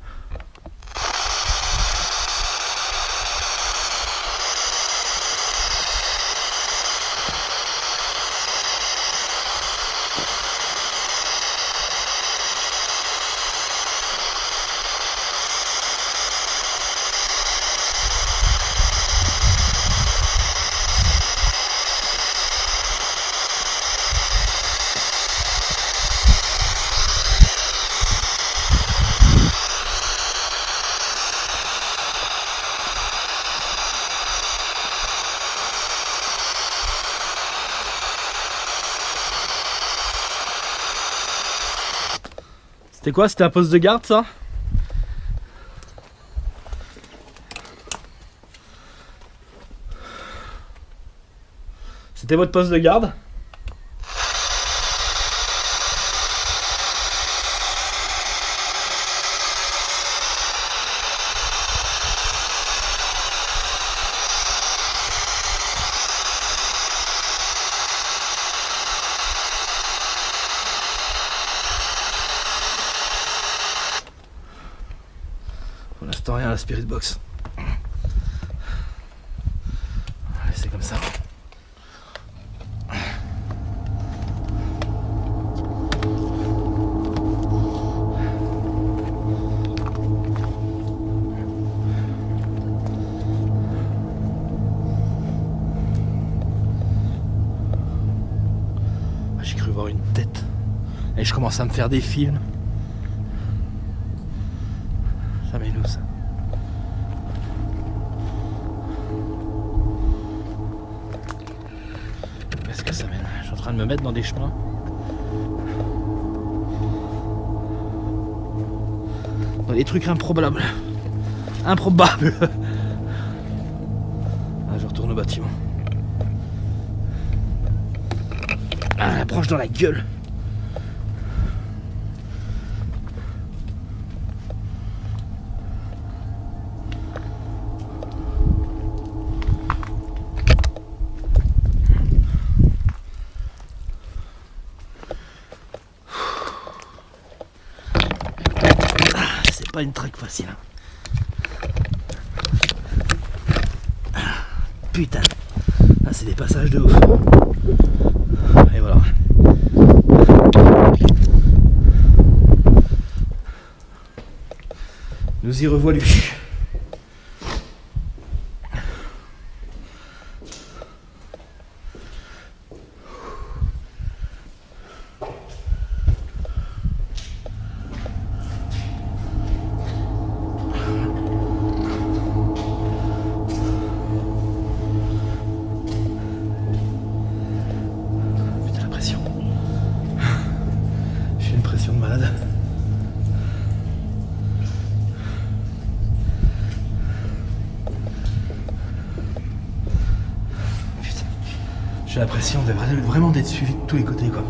C'était quoi? C'était un poste de garde ça? C'était votre poste de garde? Pour l'instant rien à la Spirit Box. Allez, c'est comme ça. J'ai cru voir une tête. Et je commence à me faire des films. Ça m'est nous ça. Qu'est-ce que ça mène? Je suis en train de me mettre dans des chemins. Dans des trucs improbables. Improbables. Ah, je retourne au bâtiment. Ah, la branche dans la gueule. C'est pas une traque facile. Ah, putain. Ah, c'est des passages de ouf. Et voilà. Nous y revoilà. J'ai l'impression vraiment d'être suivi de tous les côtés, quoi.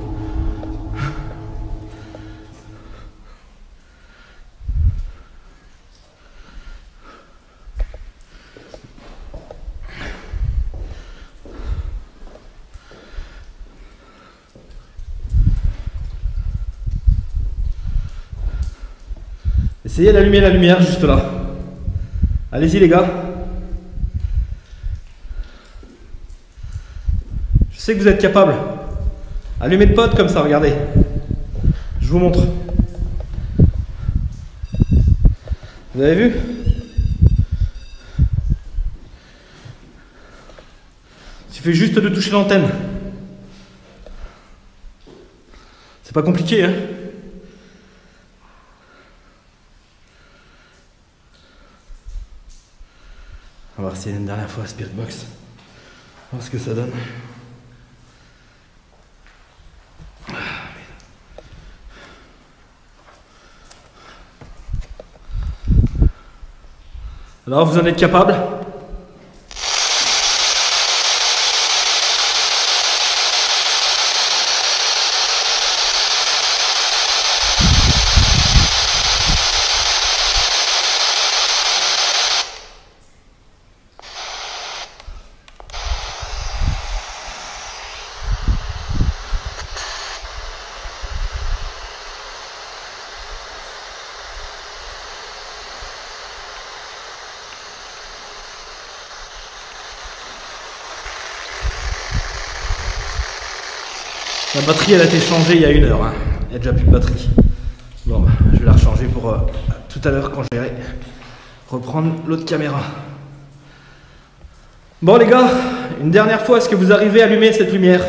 Essayez d'allumer la lumière juste là. Allez-y les gars. Je sais que vous êtes capables. Allumez de potes comme ça, regardez. Je vous montre. Vous avez vu? Il suffit juste de toucher l'antenne. C'est pas compliqué, hein? On va voir si une dernière fois Spirit Box. On va voir ce que ça donne. Alors, vous en êtes capable? La batterie elle a été changée il y a 1 heure, hein. Il n'y a déjà plus de batterie. Bon bah, je vais la rechanger pour tout à l'heure quand j'irai reprendre l'autre caméra. Bon les gars, une dernière fois, est-ce que vous arrivez à allumer cette lumière?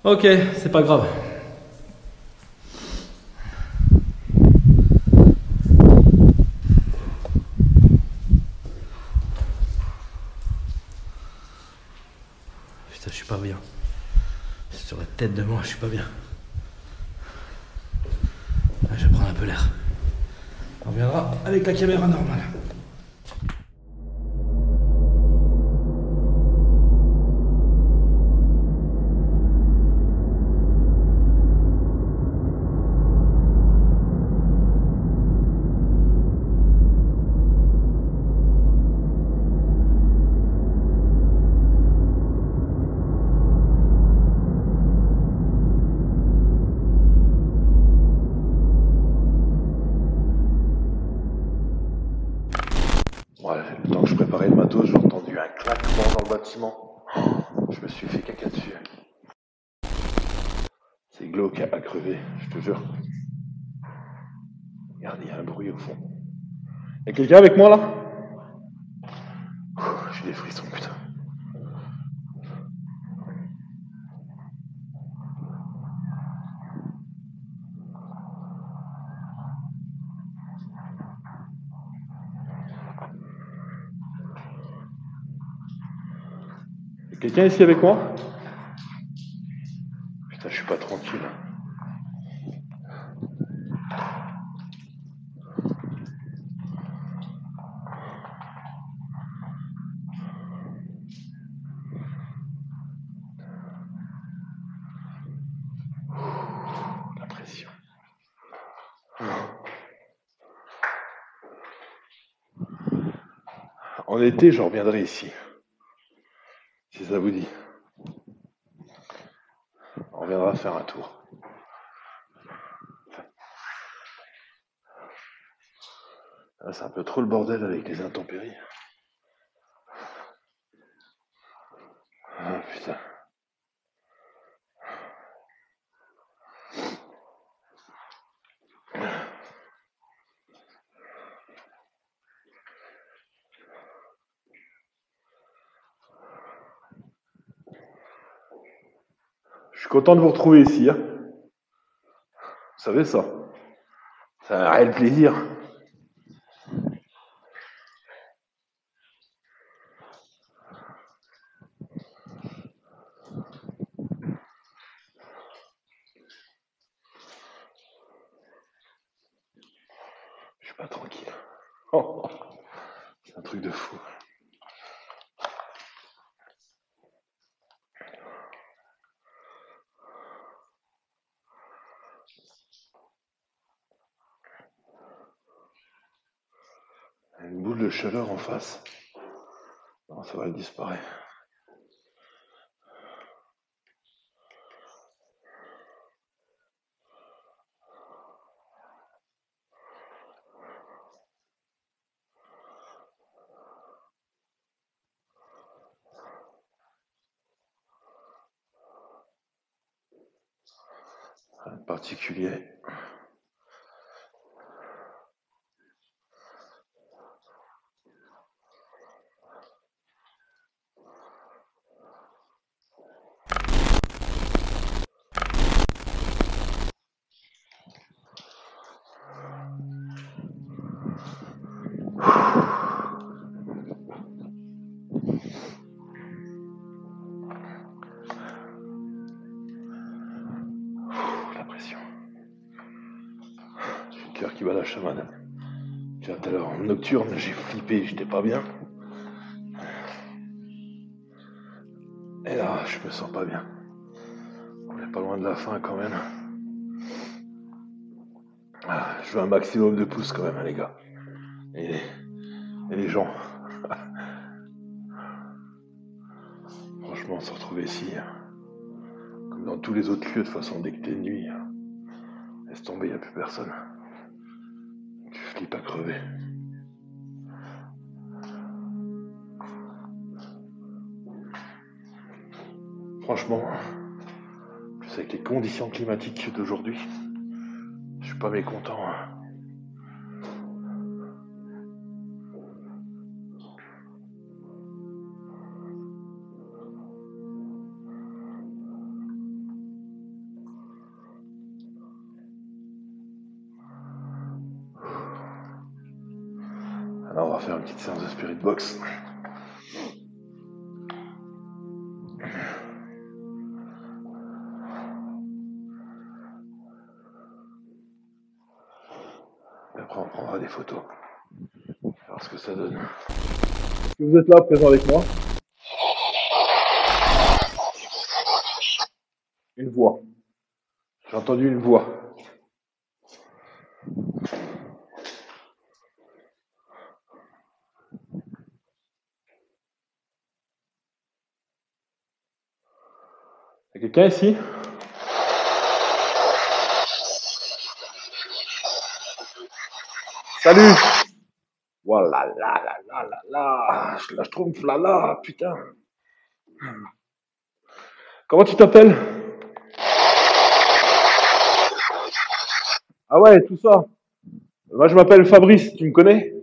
Ok, c'est pas grave. Putain, je suis pas bien. Sur la tête de moi, je suis pas bien. Je vais prendre un peu l'air. On reviendra avec la caméra normale. Voilà, le temps que je préparais le matos, j'ai entendu un claquement dans le bâtiment. Je me suis fait caca dessus. C'est glauque à crever, je te jure. Regarde, il y a un bruit au fond. Y'a quelqu'un avec moi là? J'ai des frissons, putain. Y'a quelqu'un ici avec moi? Putain, je suis pas tranquille. La pression. En été, je reviendrai ici. Si ça vous dit. On reviendra faire un tour. Là, c'est un peu trop le bordel avec les intempéries. Ah putain. Je suis content de vous retrouver ici. Hein. Vous savez ça. Ça a réel plaisir. Je suis pas tranquille. Oh. truc de fou. Une boule de chaleur en face. Non, ça va, elle disparaît. Rien de particulier. La pression. J'ai le cœur qui bat la chamade. Tu vois, tout à l'heure en nocturne, j'ai flippé, j'étais pas bien. Et là, je me sens pas bien. On est pas loin de la fin quand même. Ah, je veux un maximum de pouces quand même, hein, les gars. Et les gens. Franchement, se retrouver ici, comme dans tous les autres lieux, de toute façon, dès que t'es nuit, laisse tomber, y a plus personne. Tu flippes à crever. Franchement, plus avec les conditions climatiques d'aujourd'hui, je suis pas mécontent. Alors on va faire une petite séance de spirit box. Et après on prendra des photos. On va voir ce que ça donne. Est-ce que vous êtes là, présent avec moi? Une voix. J'ai entendu une voix. Y'a quelqu'un ici? Salut! Voilà, là, là, là, là, là. Je trouve là, là, putain. Comment tu t'appelles? Ah ouais, tout ça. Moi, je m'appelle Fabrice, tu me connais?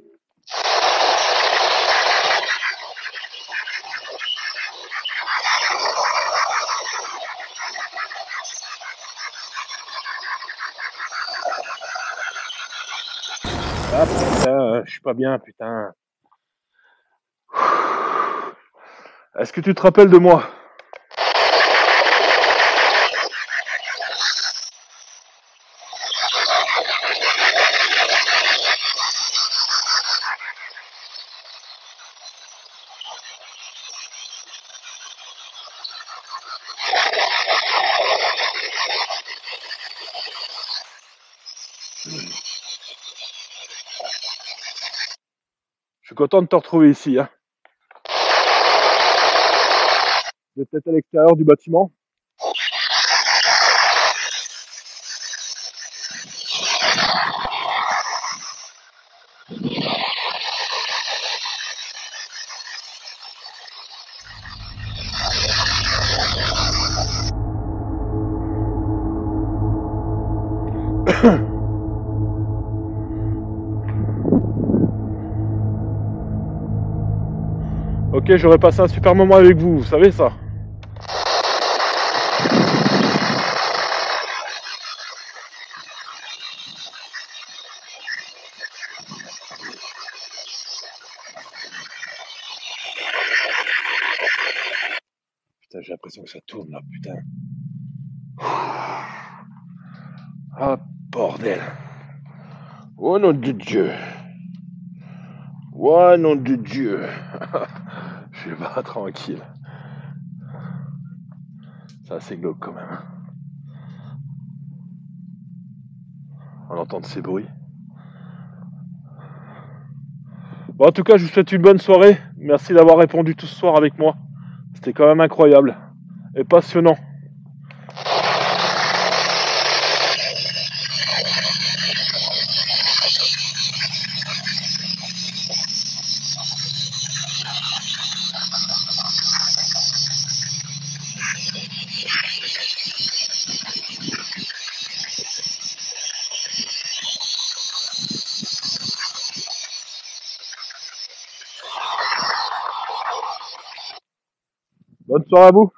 Ah putain, je suis pas bien, putain. Est-ce que tu te rappelles de moi? Je suis content de te retrouver ici, hein. Vous êtes peut-être à l'extérieur du bâtiment? Ok, j'aurais passé un super moment avec vous, vous savez ça? Putain, j'ai l'impression que ça tourne là, putain. Ah, bordel. Oh nom de Dieu. Ouais, nom de Dieu. Je suis pas tranquille. C'est assez glauque quand même. On entend de ces bruits. Bon, en tout cas, je vous souhaite une bonne soirée. Merci d'avoir répondu tout ce soir avec moi. C'était quand même incroyable et passionnant. Bonne soirée à vous.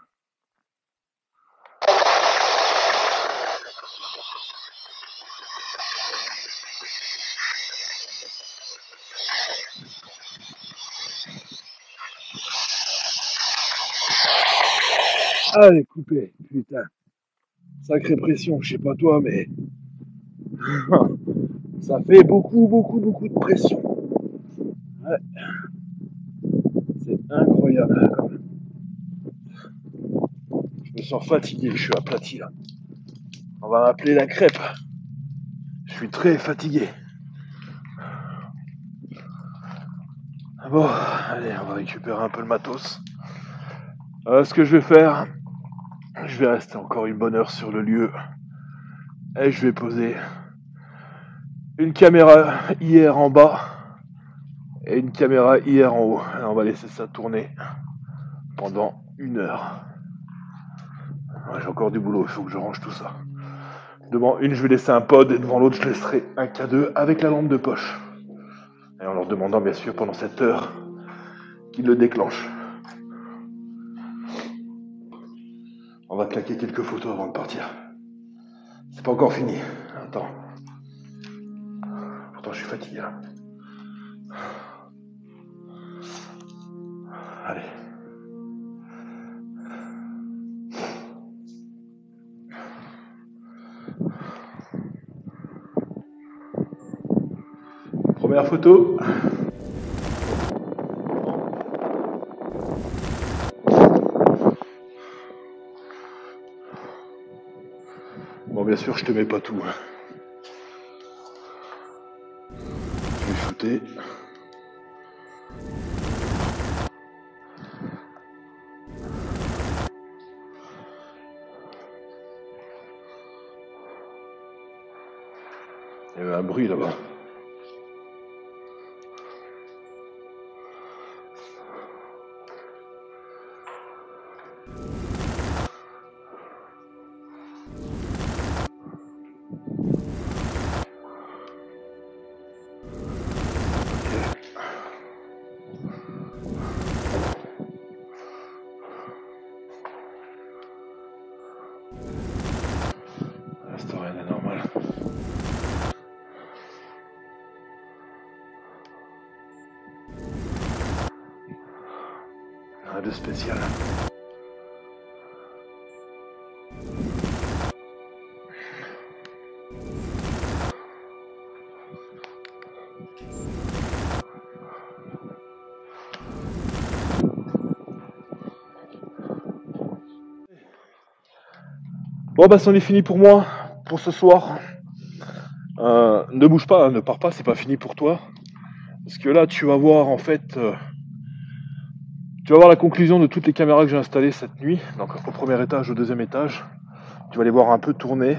Allez, coupé, putain. Sacrée pression, je sais pas toi, mais ça fait beaucoup de pression. Ouais. C'est incroyable. Je me sens fatigué, je suis aplati là. On va m'appeler la crêpe. Je suis très fatigué. Bon, allez, on va récupérer un peu le matos. Ce que je vais faire, je vais rester encore une bonne heure sur le lieu. Et je vais poser une caméra IR en bas et une caméra IR en haut. Et on va laisser ça tourner pendant 1 heure. Ouais, j'ai encore du boulot, il faut que je range tout ça. Devant une, je vais laisser un pod et devant l'autre, je laisserai un K2 avec la lampe de poche. Et en leur demandant, bien sûr, pendant cette heure, qu'ils le déclenchent. On va claquer quelques photos avant de partir. C'est pas encore fini. Attends. Pourtant, je suis fatigué là. Allez. Première photo. Bon, bien sûr, je te mets pas tout. Je vais shooter. Il y avait un bruit là-bas. C'est rien de normal. Rien de spécial. Bon bah c'en est fini pour moi, pour ce soir. Ne bouge pas, hein, ne pars pas, c'est pas fini pour toi. Parce que là tu vas voir en fait, tu vas voir la conclusion de toutes les caméras que j'ai installées cette nuit. Donc au premier étage, au deuxième étage. Tu vas les voir un peu tourner.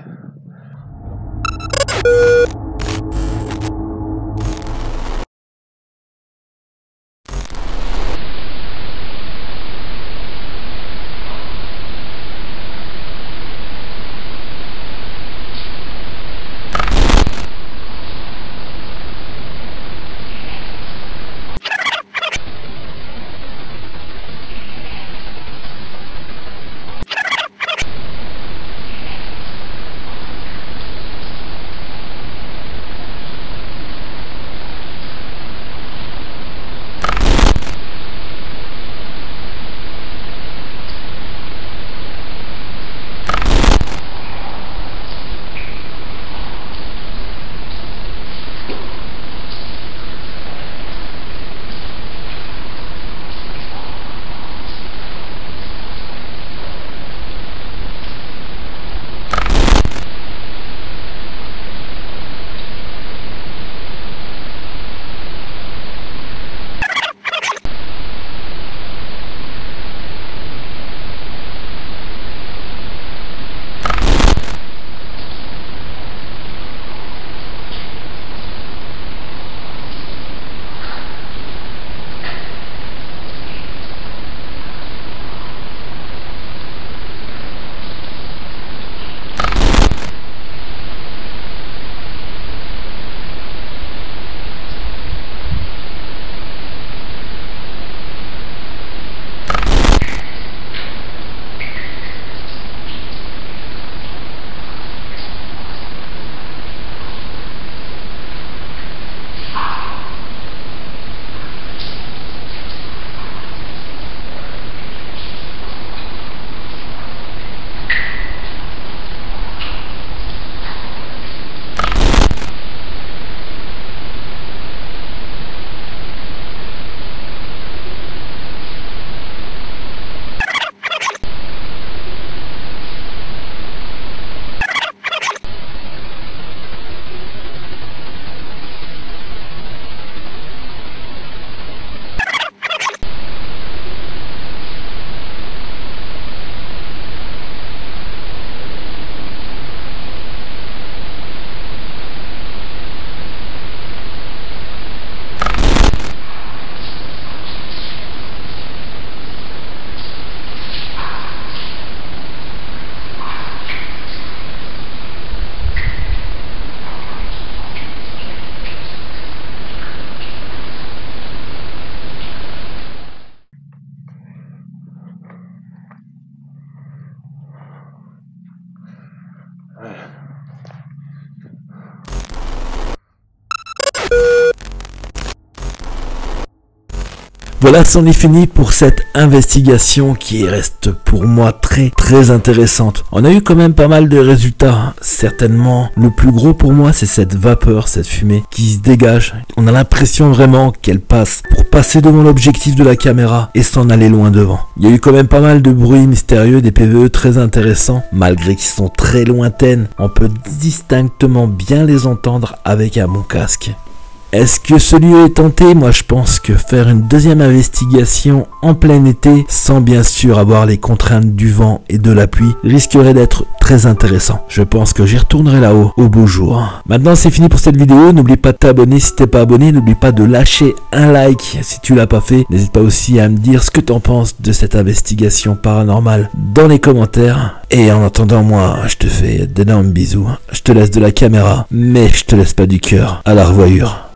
Voilà, c'en est fini pour cette investigation qui reste pour moi très intéressante. On a eu quand même pas mal de résultats. Certainement, le plus gros pour moi, c'est cette vapeur, cette fumée qui se dégage. On a l'impression vraiment qu'elle passe pour passer devant l'objectif de la caméra et s'en aller loin devant. Il y a eu quand même pas mal de bruits mystérieux, des PVE très intéressants. Malgré qu'ils sont très lointaines, on peut distinctement bien les entendre avec un bon casque. Est-ce que ce lieu est tenté? Moi je pense que faire une deuxième investigation en plein été, sans bien sûr avoir les contraintes du vent et de la pluie, risquerait d'être très intéressant. Je pense que j'y retournerai là-haut au beau jour. Maintenant c'est fini pour cette vidéo, n'oublie pas de t'abonner si t'es pas abonné, n'oublie pas de lâcher un like si tu l'as pas fait. N'hésite pas aussi à me dire ce que t'en penses de cette investigation paranormale dans les commentaires. Et en attendant, moi je te fais d'énormes bisous, je te laisse de la caméra, mais je te laisse pas du cœur. À la revoyure.